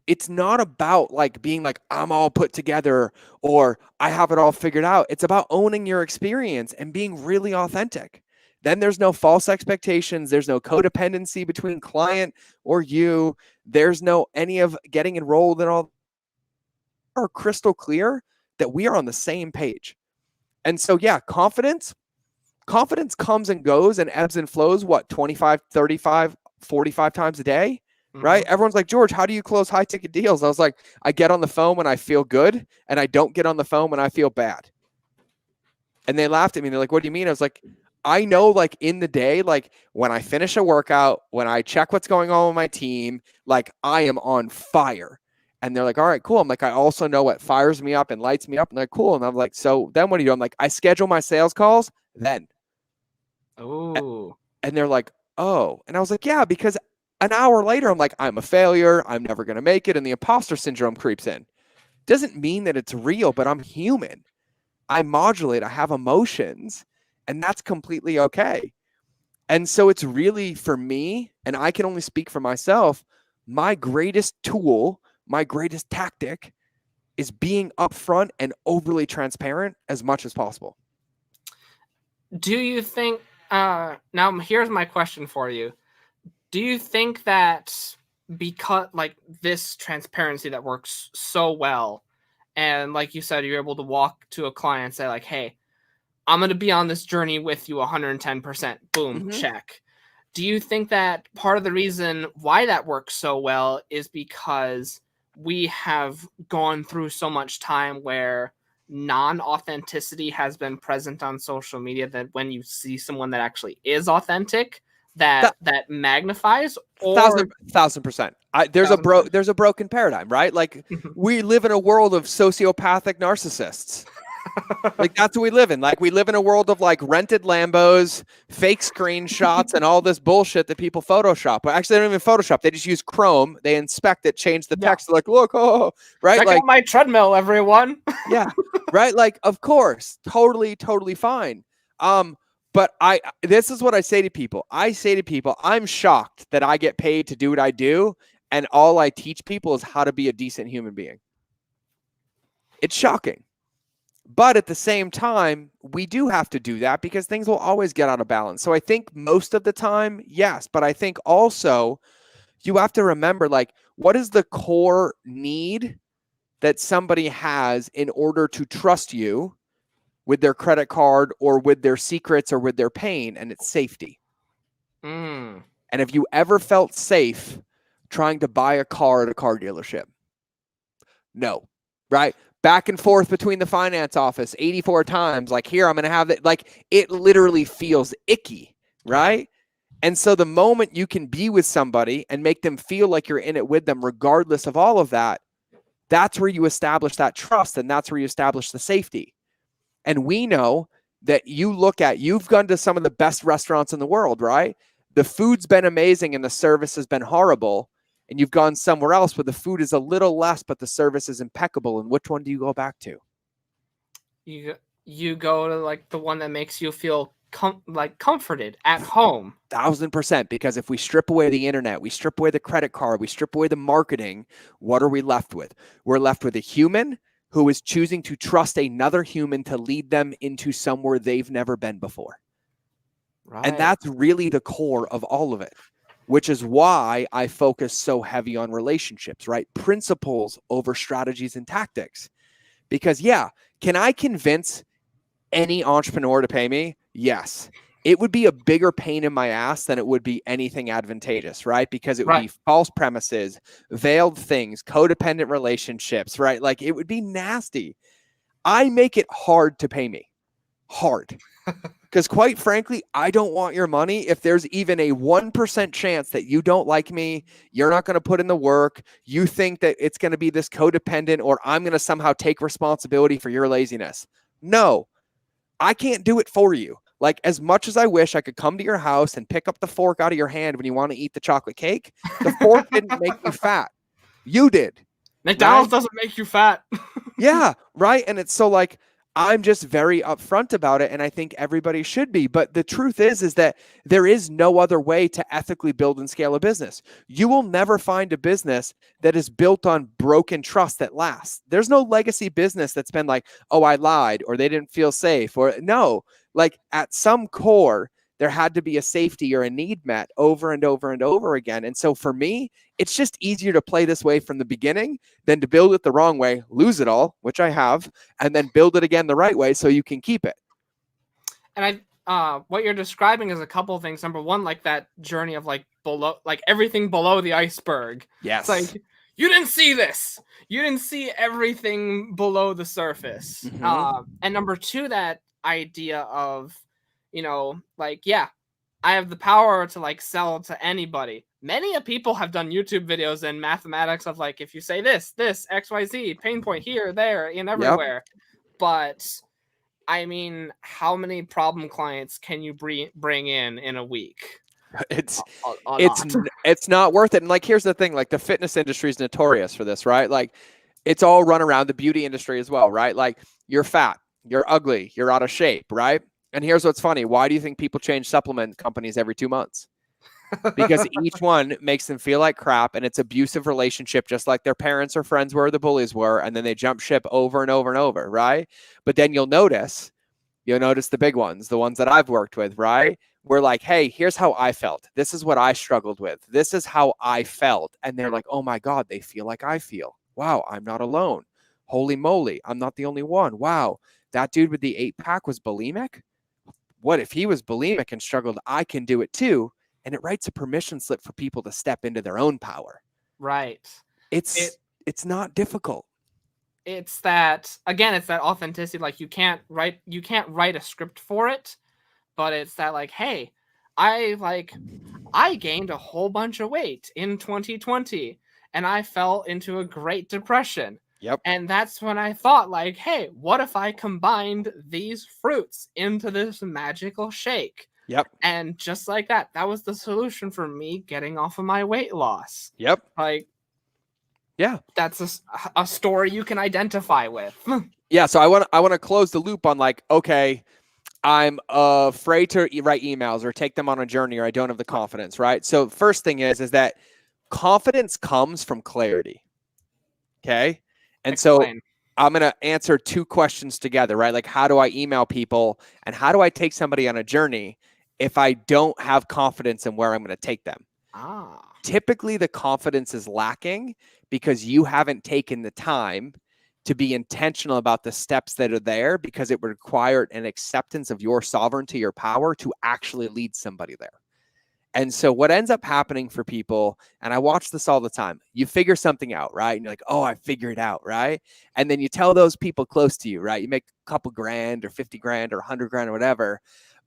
it's not about like being like, I'm all put together or I have it all figured out. It's about owning your experience and being really authentic. Then there's no false expectations. There's no codependency between client or you. There's no any of getting enrolled and all. Are crystal clear that we are on the same page. And so, yeah, confidence comes and goes and ebbs and flows, 25, 35, 45 times a day, right? Everyone's like, George, how do you close high ticket deals? I was like, I get on the phone when I feel good and I don't get on the phone when I feel bad. And they laughed at me. They're like, what do you mean? I was like, I know, like in the day, like when I finish a workout, when I check what's going on with my team, like I am on fire. And they're like, all right, cool. I'm like, I also know what fires me up and lights me up. And they're like, cool. And I'm like, so then what do you do? I'm like, I schedule my sales calls then. Oh. And they're like, oh. And I was like, yeah, because an hour later, I'm like, I'm a failure. I'm never going to make it. And the imposter syndrome creeps in. Doesn't mean that it's real, but I'm human. I modulate. I have emotions. And that's completely okay. And so it's really, for me, and I can only speak for myself, my greatest tool, my greatest tactic is being upfront and overly transparent as much as possible. Do you think, now here's my question for you. Do you think that because like this transparency that works so well, and like you said, you're able to walk to a client and say like, hey, I'm going to be on this journey with you 110%, boom, check. Do you think that part of the reason why that works so well is because we have gone through so much time where non-authenticity has been present on social media, that when you see someone that actually is authentic, that magnifies? Or 1000%. There's a broken paradigm, right? Like we live in a world of sociopathic narcissists. Like that's what we live in. Like we live in a world of like rented Lambos, fake screenshots, and all this bullshit that people Photoshop. But actually, they don't even Photoshop. They just use Chrome. They inspect it, change the text. They're like, look, oh, right? Check like out my treadmill, everyone. Yeah, right. Like, of course, totally fine. But this is what I say to people. I'm shocked that I get paid to do what I do, and all I teach people is how to be a decent human being. It's shocking. But at the same time, we do have to do that because things will always get out of balance. So I think most of the time, yes. But I think also you have to remember, like, what is the core need that somebody has in order to trust you with their credit card or with their secrets or with their pain? And it's safety. And have you ever felt safe trying to buy a car at a car dealership? No, right? Back and forth between the finance office 84 times. Like, here, I'm going to have it. Like, it literally feels icky, right? And so the moment you can be with somebody and make them feel like you're in it with them, regardless of all of that, that's where you establish that trust, and that's where you establish the safety. And we know that you've gone to some of the best restaurants in the world, right? The food's been amazing and the service has been horrible. And you've gone somewhere else where the food is a little less, but the service is impeccable. And which one do you go back to? You go to like the one that makes you feel comforted at home. 1000%. Because if we strip away the internet, we strip away the credit card, we strip away the marketing, what are we left with? We're left with a human who is choosing to trust another human to lead them into somewhere they've never been before. Right. And that's really the core of all of it, which is why I focus so heavy on relationships, right? Principles over strategies and tactics. Because can I convince any entrepreneur to pay me? Yes. It would be a bigger pain in my ass than it would be anything advantageous, right? Because it would be false premises, veiled things, codependent relationships, right? Like it would be nasty. I make it hard to pay me. Hard. Because quite frankly, I don't want your money if there's even a 1% chance that you don't like me, you're not going to put in the work, you think that it's going to be this codependent, or I'm going to somehow take responsibility for your laziness. No, I can't do it for you. Like, as much as I wish I could come to your house and pick up the fork out of your hand when you want to eat the chocolate cake, the fork didn't make you fat. You did. McDonald's doesn't make you fat. Yeah, right. And it's so like, I'm just very upfront about it, and I think everybody should be. But the truth is that there is no other way to ethically build and scale a business. You will never find a business that is built on broken trust that lasts. There's no legacy business that's been like, oh, I lied, or they didn't feel safe, or no. Like at some core, there had to be a safety or a need met over and over and over again. And so for me, it's just easier to play this way from the beginning than to build it the wrong way, lose it all, which I have, and then build it again the right way so you can keep it. And what you're describing is a couple of things. Number one, like that journey of like below, like everything below the iceberg. Yes. It's like, you didn't see this. You didn't see everything below the surface. And number two, that idea of, like, I have the power to like sell to anybody. Many people have done YouTube videos and mathematics of like, if you say this, XYZ, pain point here, there, and everywhere. Yep. But I mean, how many problem clients can you bring in a week? It's not worth it. And like, here's the thing, like the fitness industry is notorious for this, right? Like it's all run around the beauty industry as well, right? Like you're fat, you're ugly, you're out of shape, right? And here's what's funny. Why do you think people change supplement companies every 2 months? because each one makes them feel like crap, and it's abusive relationship, just like their parents or friends were, the bullies were, and then they jump ship over and over and over, right? But then you'll notice the big ones, the ones that I've worked with, right? We're like, hey, here's how I felt. This is what I struggled with. This is how I felt. And they're like, oh my God, they feel like I feel. Wow, I'm not alone. Holy moly, I'm not the only one. Wow, that dude with the 8-pack was bulimic. What if he was bulimic and struggled? I can do it too. And it writes a permission slip for people to step into their own power. Right. It's not difficult. It's that, again, it's that authenticity. Like you can't write a script for it, but it's that like, hey, I gained a whole bunch of weight in 2020 and I fell into a Great Depression. Yep. And that's when I thought, like, hey, what if I combined these fruits into this magical shake? Yep. And just like that was the solution for me getting off of my weight loss. Yep. Like, yeah, that's a story you can identify with. Yeah. So I want to close the loop on like, okay, I'm afraid to write emails or take them on a journey, or I don't have the confidence, right? So first thing is that confidence comes from clarity. Okay. And Explain. So I'm going to answer 2 questions together, right? Like, how do I email people and how do I take somebody on a journey if I don't have confidence in where I'm going to take them? Typically, the confidence is lacking because you haven't taken the time to be intentional about the steps that are there, because it would require an acceptance of your sovereignty or power to actually lead somebody there. And so what ends up happening for people, and I watch this all the time, you figure something out, right? And you're like, oh, I figured it out, right? And then you tell those people close to you, right? You make a couple grand or 50 grand or 100 grand or whatever,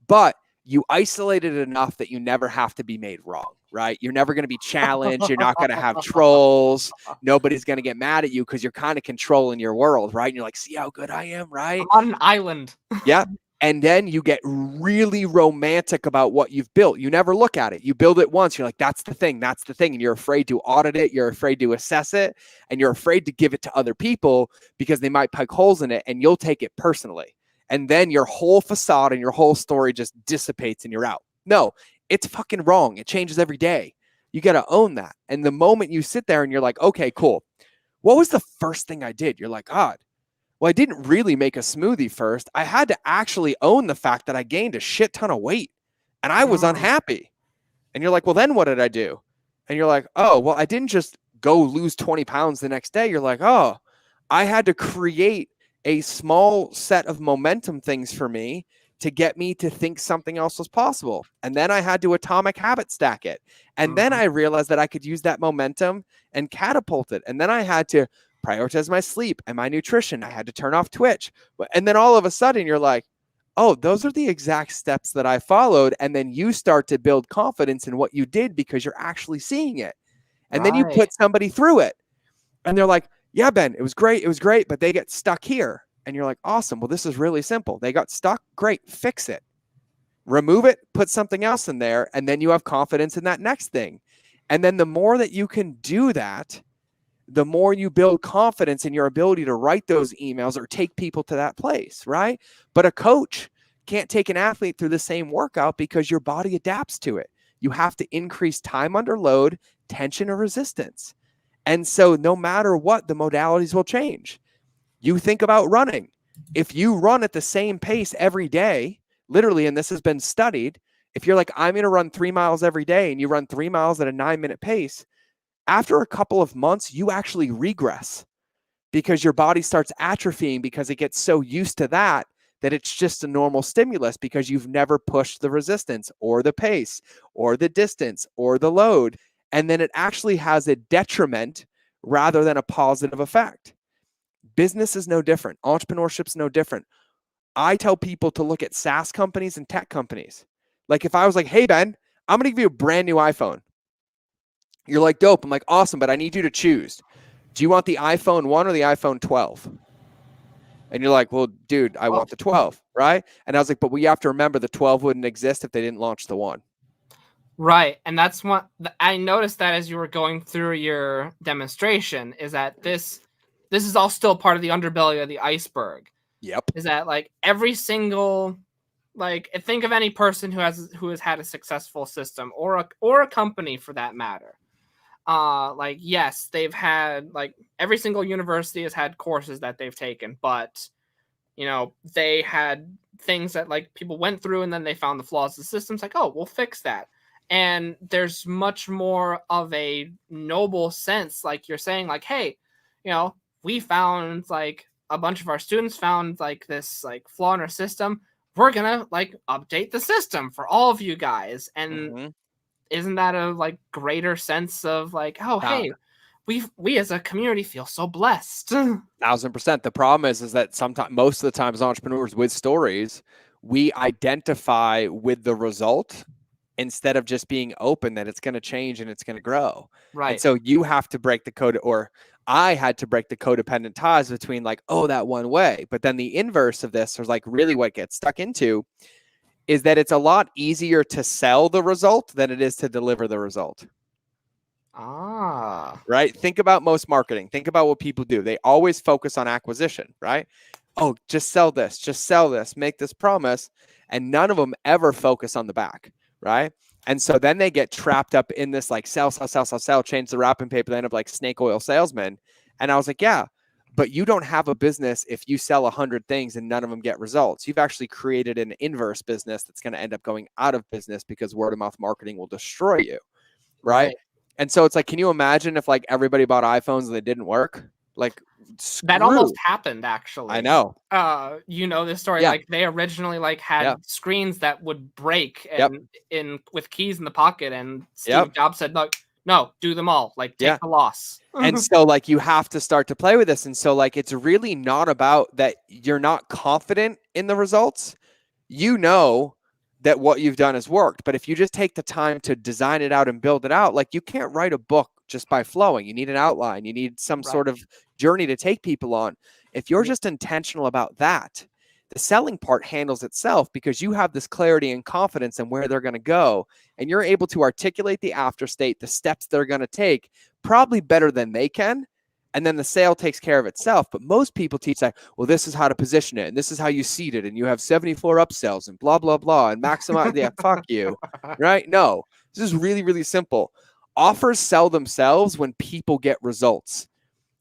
but you isolated it enough that you never have to be made wrong, right? You're never going to be challenged. You're not going to have trolls. Nobody's going to get mad at you because you're kind of controlling your world, right? And you're like, see how good I am, right? I'm on an island. Yeah. And then you get really romantic about what you've built. You never look at it. You build it once. You're like, that's the thing. That's the thing. And you're afraid to audit it. You're afraid to assess it. And you're afraid to give it to other people because they might poke holes in it and you'll take it personally. And then your whole facade and your whole story just dissipates and you're out. No, it's fucking wrong. It changes every day. You got to own that. And the moment you sit there and you're like, okay, cool. What was the first thing I did? You're like, God, well, I didn't really make a smoothie first. I had to actually own the fact that I gained a shit ton of weight and I was unhappy. And you're like, well, then what did I do? And you're like, oh, well, I didn't just go lose 20 pounds the next day. You're like, oh, I had to create a small set of momentum things for me to get me to think something else was possible. And then I had to atomic habit stack it. And then I realized that I could use that momentum and catapult it. And then I had to prioritize my sleep and my nutrition. I had to turn off Twitch. And then all of a sudden you're like, oh, those are the exact steps that I followed. And then you start to build confidence in what you did because you're actually seeing it. And then you put somebody through it and they're like, yeah, Ben, it was great, but they get stuck here. And you're like, awesome. Well, this is really simple. They got stuck. Great. Fix it. Remove it, put something else in there, and then you have confidence in that next thing. And then the more that you can do that, the more you build confidence in your ability to write those emails or take people to that place, right? But a coach can't take an athlete through the same workout because your body adapts to it. You have to increase time under load, tension, or resistance. And so no matter what, the modalities will change. You think about running. If you run at the same pace every day, literally, and this has been studied, if you're like, I'm going to run 3 miles every day and you run 3 miles at a 9-minute pace, after a couple of months, you actually regress because your body starts atrophying because it gets so used to that it's just a normal stimulus because you've never pushed the resistance or the pace or the distance or the load. And then it actually has a detriment rather than a positive effect. Business is no different. Entrepreneurship's no different. I tell people to look at SaaS companies and tech companies. Like if I was like, hey, Ben, I'm going to give you a brand new iPhone. You're like, dope. I'm like, awesome, but I need you to choose. Do you want the iPhone 1 or the iPhone 12? And you're like, well, dude, I want the 12, right? And I was like, but we have to remember the 12 wouldn't exist if they didn't launch the 1. Right. And that's what I noticed that as you were going through your demonstration is that this is all still part of the underbelly of the iceberg. Yep. Is that like every single like think of any person who has had a successful system, or a company for that matter. Like, yes, they've had, like, every single university has had courses that they've taken, but they had things that, like, people went through and then they found the flaws of the systems, like, oh, we'll fix that. And there's much more of a noble sense, like you're saying, like, hey, we found, like, a bunch of our students found, like, this, like, flaw in our system. We're gonna, like, update the system for all of you guys. And Mm-hmm. isn't that a, like, greater sense of, like, oh, hey, we as a community feel so blessed. 1,000%. The problem is that sometimes, most of the time, as entrepreneurs with stories, we identify with the result instead of just being open that it's going to change and it's going to grow. And Right. so you have to break the code, or I had to break the codependent ties between, like, oh, that one way. But then the inverse of this, or like really what gets stuck into, is that it's a lot easier to sell the result than it is to deliver the result. Right? Think about most marketing. Think about what people do. They always focus on acquisition, right? Oh, just sell this, make this promise. And none of them ever focus on the back, right? And so then they get trapped up in this, like, sell, change the wrapping paper. They end up like snake oil salesmen. And I was like, yeah, but you don't have a business if you sell 100 things and none of them get results. You've actually created an inverse business that's going to end up going out of business because word of mouth marketing will destroy you, right? And so it's like, can you imagine if, like, everybody bought iPhones and they didn't work? Like, that almost happened, actually. I know. This story, like, they originally, like, had screens that would break and with keys in the pocket, and Steve Jobs said, look, no, do them all, like, take the loss. And so, like, you have to start to play with this. And so, like, it's really not about that you're not confident in the results. That what you've done has worked. But if you just take the time to design it out and build it out, like, you can't write a book just by flowing. You need an outline. You need some sort of journey to take people on. If you're just intentional about that, the selling part handles itself, because you have this clarity and confidence in where they're going to go. And you're able to articulate the after state, the steps they're going to take, probably better than they can. And then the sale takes care of itself. But most people teach, like, well, this is how to position it, and this is how you seed it, and you have 74 upsells and blah, blah, blah, and maximize. Yeah, fuck you. Right? No, this is really, really simple. Offers sell themselves when people get results.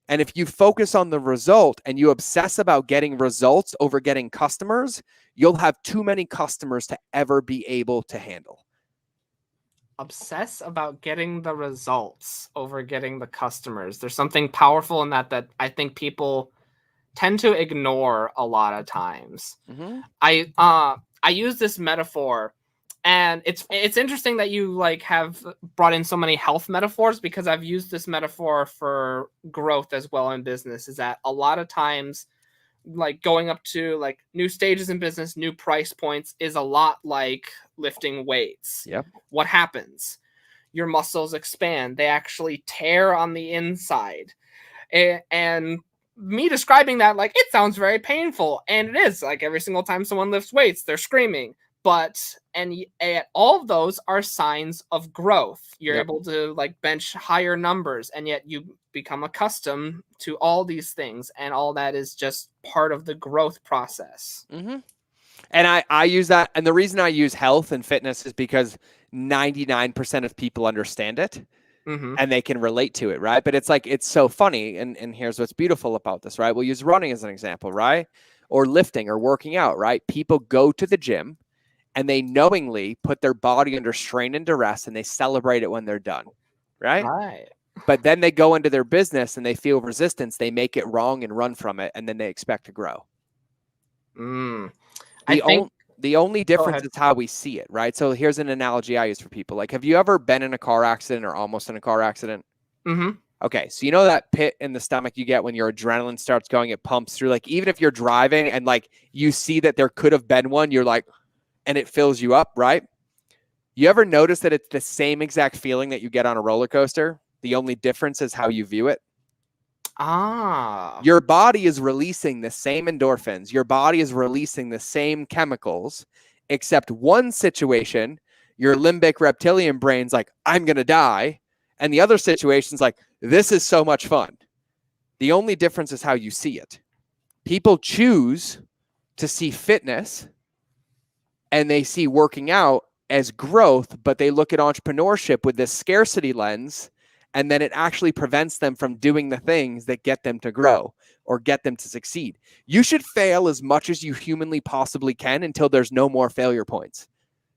And if you focus on the result and you obsess about getting results over getting customers, you'll have too many customers to ever be able to handle. Obsess about getting the results over getting the customers. There's something powerful in that I think people tend to ignore a lot of times. Mm-hmm. I use this metaphor, and it's interesting that you, like, have brought in so many health metaphors, because I've used this metaphor for growth as well in business. Is that a lot of times, like, going up to, like, new stages in business, new price points, is a lot like lifting weights. Yep. What happens? Your muscles expand. They actually tear on the inside. And me describing that, like, it sounds very painful. And it is. Like, every single time someone lifts weights, they're screaming. And all of those are signs of growth. You're able to, like, bench higher numbers, and yet you become accustomed to all these things, and all that is just part of the growth process. Mm-hmm. And I use that. And the reason I use health and fitness is because 99% of people understand it. Mm-hmm. And they can relate to it, right? But it's like, it's so funny. And here's what's beautiful about this, right? We'll use running as an example, right? Or lifting or working out, right? People go to the gym and they knowingly put their body under strain and duress, and they celebrate it when they're done, right? Right. But then they go into their business and they feel resistance. They make it wrong and run from it, and then they expect to grow. The only difference is how we see it, right? So here's an analogy I use for people. Like, have you ever been in a car accident or almost in a car accident? Mm-hmm. Okay, so you know that pit in the stomach you get when your adrenaline starts going, it pumps through. Like, even if you're driving and, like, you see that there could have been one, you're like, and it fills you up, right? You ever notice that it's the same exact feeling that you get on a roller coaster? The only difference is how you view it. Your body is releasing the same endorphins. Your body is releasing the same chemicals, except one situation, your limbic reptilian brain's like, I'm going to die. And the other situation's like, this is so much fun. The only difference is how you see it. People choose to see fitness and they see working out as growth, but they look at entrepreneurship with this scarcity lens, and then it actually prevents them from doing the things that get them to grow or get them to succeed. You should fail as much as you humanly possibly can until there's no more failure points.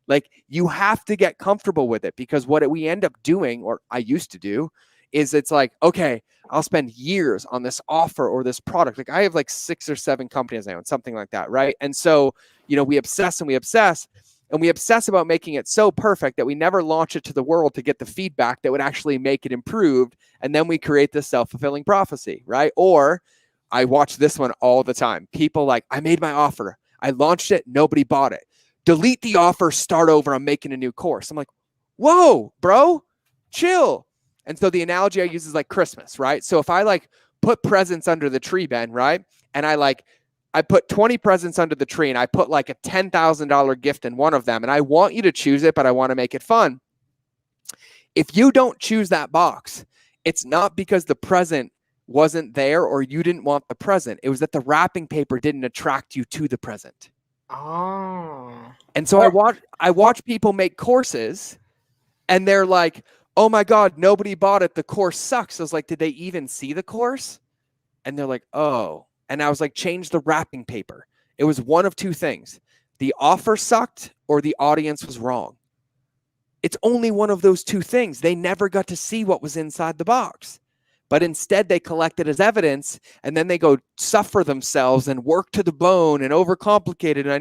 Like, you have to get comfortable with it, because what we end up doing, or I used to do, is it's like, okay, I'll spend years on this offer or this product. Like, I have like 6 or 7 companies now, something like that, right? And so, we obsess and we obsess, and we obsess about making it so perfect that we never launch it to the world to get the feedback that would actually make it improved. And then we create this self-fulfilling prophecy, right? Or I watch this one all the time. People like, I made my offer, I launched it, nobody bought it. Delete the offer, start over, I'm making a new course. I'm like, whoa, bro, chill. And so the analogy I use is like Christmas, right? So if I like put presents under the tree, Ben, right? And I put 20 presents under the tree, and I put like a $10,000 gift in one of them, and I want you to choose it, but I want to make it fun. If you don't choose that box, it's not because the present wasn't there or you didn't want the present. It was that the wrapping paper didn't attract you to the present. Oh. And so I watch people make courses, and they're like, oh my God, nobody bought it, the course sucks. I was like, did they even see the course? And they're like, oh. And I was like, change the wrapping paper. It was one of two things. The offer sucked or the audience was wrong. It's only one of those two things. They never got to see what was inside the box. But instead, they collect it as evidence, and then they go suffer themselves and work to the bone and overcomplicate it. And I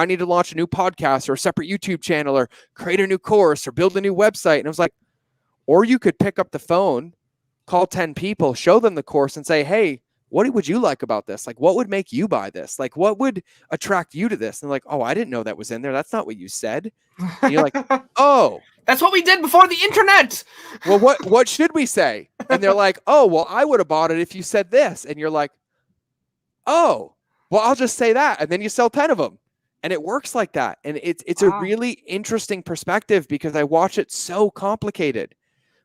need to launch a new podcast or a separate YouTube channel or create a new course or build a new website. And I was like, or you could pick up the phone, call 10 people, show them the course, and say, hey, what would you like about this? Like, what would make you buy this? Like, what would attract you to this? And they're like, oh, I didn't know that was in there. That's not what you said. And you're like, oh. That's what we did before the internet. Well, what should we say? And they're like, oh, well, I would have bought it if you said this. And you're like, oh, well, I'll just say that. And then you sell 10 of them. And it works like that. And it's Wow. a really interesting perspective, because I watch it so complicated.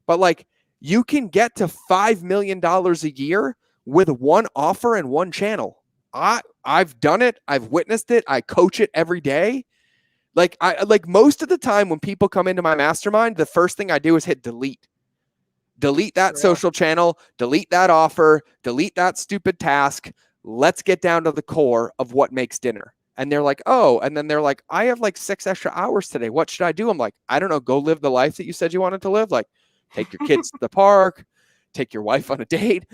But like, you can get to $5 million a year with one offer and one channel. I've done it. I've witnessed it. I coach it every day. Like most of the time when people come into my mastermind, the first thing I do is hit delete. Delete that social channel, delete that offer, delete that stupid task. Let's get down to the core of what makes dinner. And they're like, oh, and then they're like, I have like 6 extra hours today. What should I do? I'm like, I don't know. Go live the life that you said you wanted to live. Like, take your kids to the park, take your wife on a date.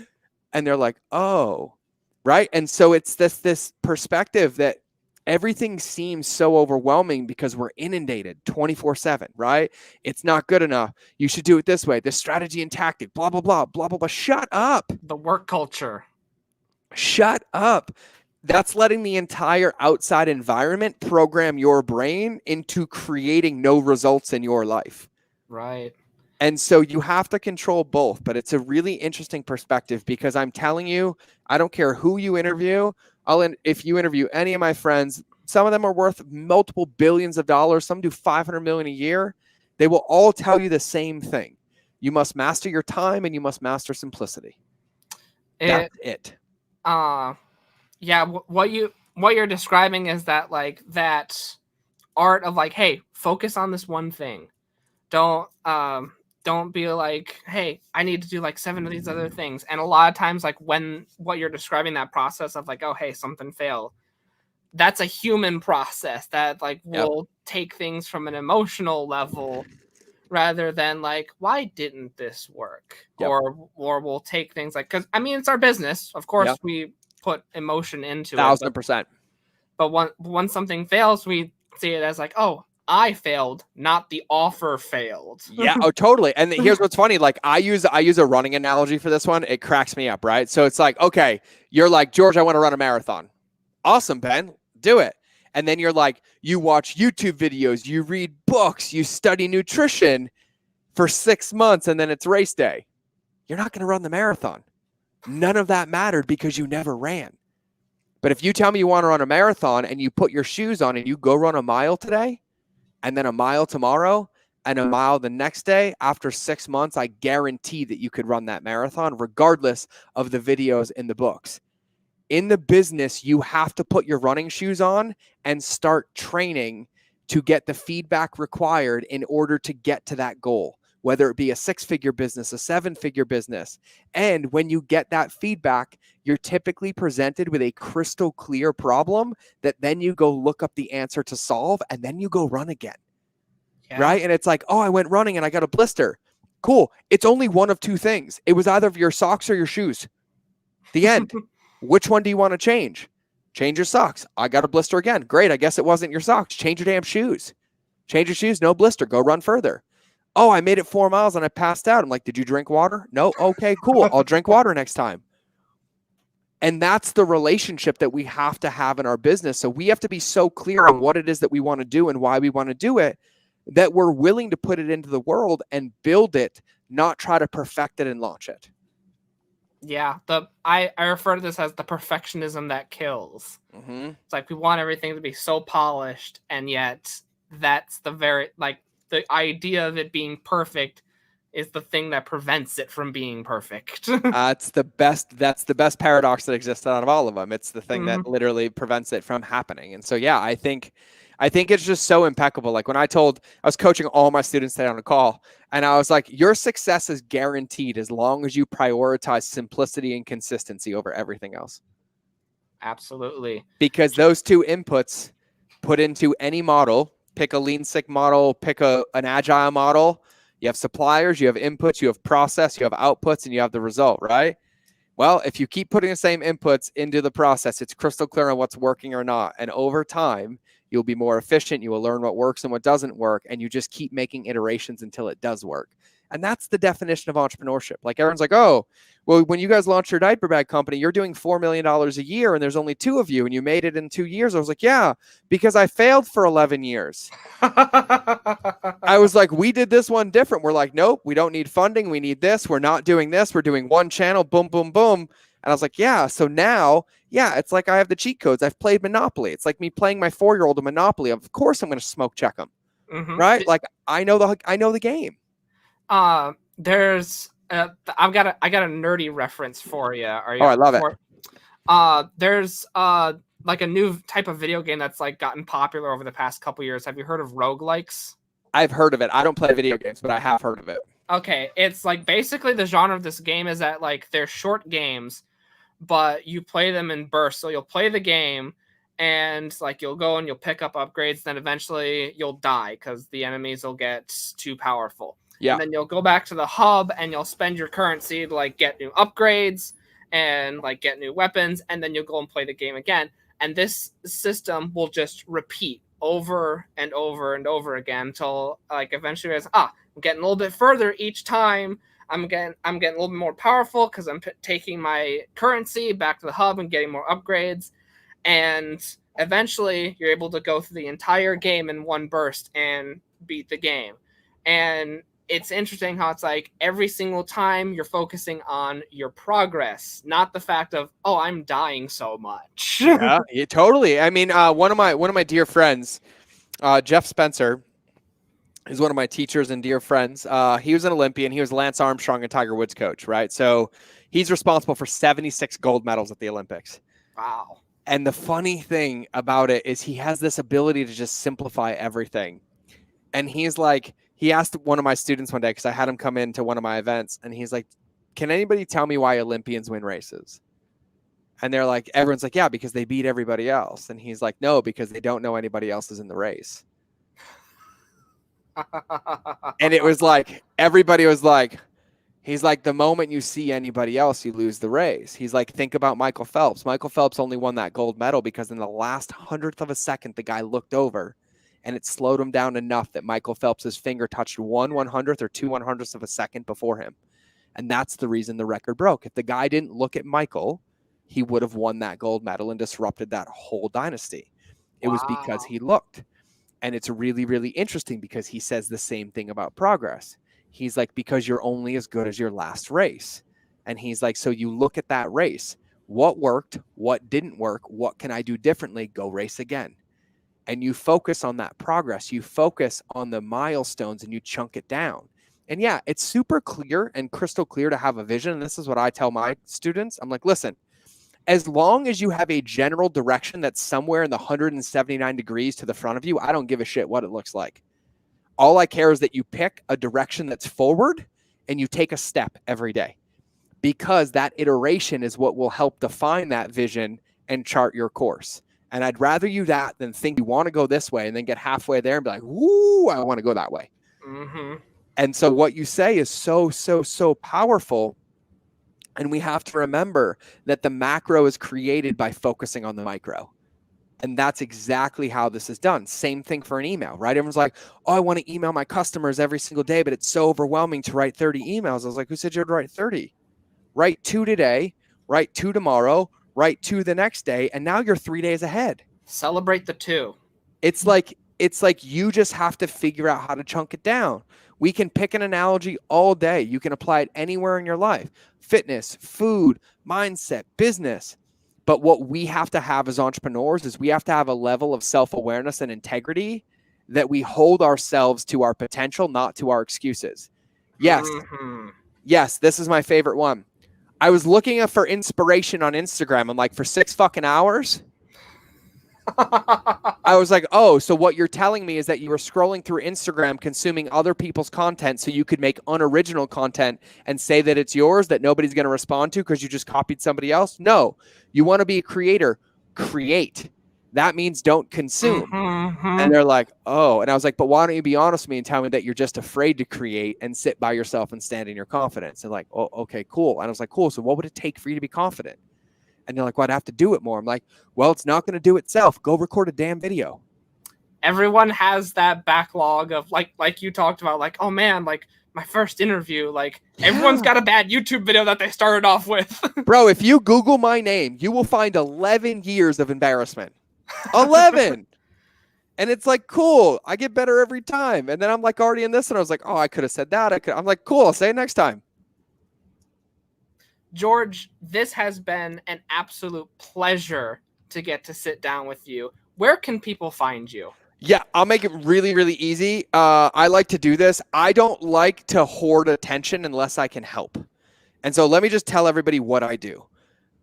And they're like, oh, right. And so it's this perspective that everything seems so overwhelming because we're inundated 24/7, right? It's not good enough. You should do it this way. This strategy and tactic, blah, blah, blah, blah, blah, blah. Shut up. The work culture. Shut up. That's letting the entire outside environment program your brain into creating no results in your life. Right. And so you have to control both, but it's a really interesting perspective, because I'm telling you, I don't care who you interview. If you interview any of my friends, some of them are worth multiple billions of dollars. Some do 500 million a year. They will all tell you the same thing. You must master your time, and you must master simplicity. That's it. Yeah. What you're describing is that, like, that art of like, hey, focus on this one thing. Don't be like, hey, I need to do like 7 of these other things. And a lot of times, like, when what you're describing, that process of like, oh, hey, something failed, that's a human process that like will take things from an emotional level rather than like, why didn't this work? Or we'll take things like, because I mean, it's our business. Of course, we put emotion into 1,000%. it. But once something fails, we see it as like, oh, I failed, not the offer failed. Yeah, oh, totally. And here's what's funny. Like, I use a running analogy for this one. It cracks me up, right? So it's like, okay, you're like, George, I want to run a marathon. Awesome, Ben, do it. And then you're like, you watch YouTube videos, you read books, you study nutrition for 6 months, and then it's race day. You're not going to run the marathon. None of that mattered because you never ran. But if you tell me you want to run a marathon and you put your shoes on and you go run a mile today, and then a mile tomorrow, and a mile the next day, after 6 months, I guarantee that you could run that marathon regardless of the videos in the books. In the business, you have to put your running shoes on and start training to get the feedback required in order to get to that goal, whether it be a 6-figure business, a 7-figure business. And when you get that feedback, you're typically presented with a crystal clear problem that then you go look up the answer to solve, and then you go run again. Yeah. Right? And it's like, oh, I went running and I got a blister. Cool. It's only one of two things. It was either your socks or your shoes. The end. Which one do you want to change? Change your socks. I got a blister again. Great. I guess it wasn't your socks. Change your damn shoes. Change your shoes. No blister. Go run further. Oh, I made it 4 miles and I passed out. I'm like, did you drink water? No. Okay, cool. I'll drink water next time. And that's the relationship that we have to have in our business. So we have to be so clear on what it is that we want to do and why we want to do it, that we're willing to put it into the world and build it, not try to perfect it and launch it. Yeah, I refer to this as the perfectionism that kills. Mm-hmm. It's like we want everything to be so polished, and yet that's the idea of it being perfect is the thing that prevents it from being perfect. That's the best paradox that exists out of all of them. It's the thing that literally prevents it from happening. And so, yeah, I think it's just so impeccable. Like when I was coaching all my students today on a call, and I was like, your success is guaranteed as long as you prioritize simplicity and consistency over everything else. Absolutely. Because those two inputs put into any model, pick a lean sick model, pick an agile model. You have suppliers, you have inputs, you have process, you have outputs, and you have the result, right? Well, if you keep putting the same inputs into the process, it's crystal clear on what's working or not. And over time, you'll be more efficient. You will learn what works and what doesn't work. And you just keep making iterations until it does work. And that's the definition of entrepreneurship. Like everyone's like, oh, well, when you guys launched your diaper bag company, you're doing $4 million a year and there's only 2 of you and you made it in 2 years. I was like, yeah, because I failed for 11 years. I was like, we did this one different. We're like, nope, we don't need funding. We need this. We're not doing this. We're doing one channel, boom, boom, boom. And I was like, yeah. So now, yeah, it's like I have the cheat codes. I've played Monopoly. It's like me playing my 4-year-old a Monopoly. Of course, I'm going to smoke check them, right? Like I know the game. There's I got a nerdy reference for you. Are you? Oh, I love it. There's like a new type of video game that's like gotten popular over the past couple years. Have you heard of roguelikes? I've heard of it. I don't play video games, but I have heard of it. Okay, it's like basically the genre of this game is that like they're short games, but you play them in bursts. So you'll play the game and like you'll go and you'll pick up upgrades, then eventually you'll die because the enemies will get too powerful. Yeah. And then you'll go back to the hub and you'll spend your currency to like get new upgrades and like get new weapons, and then you'll go and play the game again. And this system will just repeat over and over and over again until like eventually I'm getting a little bit further each time. I'm getting a little bit more powerful because I'm taking my currency back to the hub and getting more upgrades. And eventually you're able to go through the entire game in one burst and beat the game. And it's interesting how it's like every single time you're focusing on your progress, not the fact of, oh, I'm dying so much. Yeah, totally. I mean, one of my dear friends, Jeff Spencer, is one of my teachers and dear friends. He was an Olympian. He was Lance Armstrong and Tiger Woods' coach, right? So he's responsible for 76 gold medals at the Olympics. Wow. And the funny thing about it is he has this ability to just simplify everything. And he's like, he asked one of my students one day, because I had him come into one of my events, and he's like, can anybody tell me why Olympians win races? And they're like, everyone's like, yeah, because they beat everybody else. And he's like, no, because they don't know anybody else is in the race. And it was like, everybody was like, he's like, the moment you see anybody else, you lose the race. He's like, think about Michael Phelps. Michael Phelps only won that gold medal because in the last 100th of a second, the guy looked over and it slowed him down enough that Michael Phelps's finger touched 1/100th or 2/100ths of a second before him. And that's the reason the record broke. If the guy didn't look at Michael, he would have won that gold medal and disrupted that whole dynasty. It was because he looked. And it's really, really interesting because he says the same thing about progress. He's like, because you're only as good as your last race. And he's like, so you look at that race, what worked, what didn't work, what can I do differently? Go race again. And you focus on that progress. You focus on the milestones and you chunk it down. And yeah, it's super clear and crystal clear to have a vision. And this is what I tell my students. I'm like, listen, as long as you have a general direction that's somewhere in the 179 degrees to the front of you, I don't give a shit what it looks like. All I care is that you pick a direction that's forward and you take a step every day, because that iteration is what will help define that vision and chart your course. And I'd rather you that than think you want to go this way and then get halfway there and be like, woo, I want to go that way. Mm-hmm. And so what you say is so, so, so powerful. And we have to remember that the macro is created by focusing on the micro. And that's exactly how this is done. Same thing for an email, right? Everyone's like, oh, I want to email my customers every single day, but it's so overwhelming to write 30 emails. I was like, who said you had to write 30? Write 2 today, write 2 tomorrow, write 2 the next day, and now you're 3 days ahead. Celebrate the 2. It's like you just have to figure out how to chunk it down. We can pick an analogy all day. You can apply it anywhere in your life. Fitness, food, mindset, business. But what we have to have as entrepreneurs is we have to have a level of self-awareness and integrity that we hold ourselves to our potential, not to our excuses. Yes. Mm-hmm. Yes, this is my favorite one. I was looking for inspiration on Instagram. I'm like, for 6 fucking hours? I was like, oh, so what you're telling me is that you were scrolling through Instagram, consuming other people's content so you could make unoriginal content and say that it's yours, that nobody's going to respond to because you just copied somebody else? No, you want to be a creator, create. That means don't consume. Mm-hmm. And they're like, oh, and I was like, but why don't you be honest with me and tell me that you're just afraid to create and sit by yourself and stand in your confidence? And like, oh, okay, cool. And I was like, cool. So what would it take for you to be confident? And they're like, well, I'd have to do it more. I'm like, well, it's not going to do itself. Go record a damn video. Everyone has that backlog of like you talked about, like, oh man, like my first interview, like everyone's got a bad YouTube video that they started off with. Bro, if you Google my name, you will find 11 years of embarrassment. 11. And it's like, cool, I get better every time. And then I'm like already in this, and I was like, oh, I could have said that. I'm like, cool, I'll say it next time. George, this has been an absolute pleasure to get to sit down with you. Where can people find you? Yeah, I'll make it really, really easy. I like to do this. I don't like to hoard attention unless I can help. And so let me just tell everybody what I do.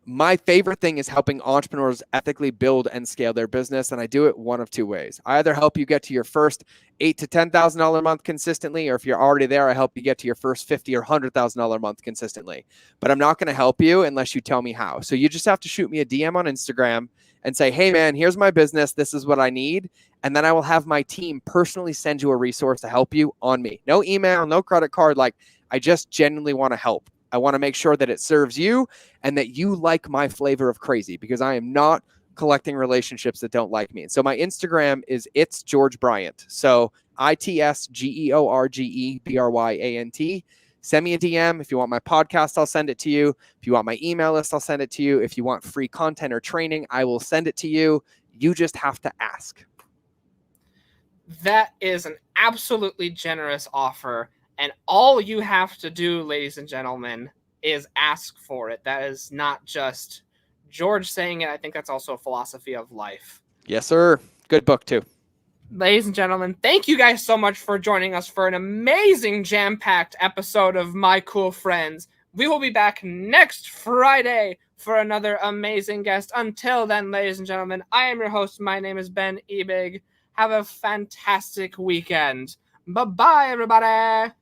My favorite thing is helping entrepreneurs ethically build and scale their business, and I do it one of 2 ways. I either help you get to your first $8,000 to $10,000 a month consistently, or if you're already there, I help you get to your first $50,000 or $100,000 a month consistently. But I'm not going to help you unless you tell me how. So you just have to shoot me a DM on Instagram and say, hey man, here's my business. This is what I need. And then I will have my team personally send you a resource to help you on me. No email, no credit card. Like, I just genuinely want to help. I want to make sure that it serves you and that you like my flavor of crazy, because I am not collecting relationships that don't like me. And so my Instagram is It's George Bryant. So ITSGeorgebryant. Send me a DM. If you want my podcast, I'll send it to you. If you want my email list, I'll send it to you. If you want free content or training, I will send it to you. You just have to ask. That is an absolutely generous offer. And all you have to do, ladies and gentlemen, is ask for it. That is not just George saying it. I think that's also a philosophy of life. Yes, sir. Good book, too. Ladies and gentlemen, thank you guys so much for joining us for an amazing jam-packed episode of My Cool Friends. We will be back next Friday for another amazing guest. Until then, ladies and gentlemen, I am your host. My name is Ben Ebig. Have a fantastic weekend. Bye-bye, everybody.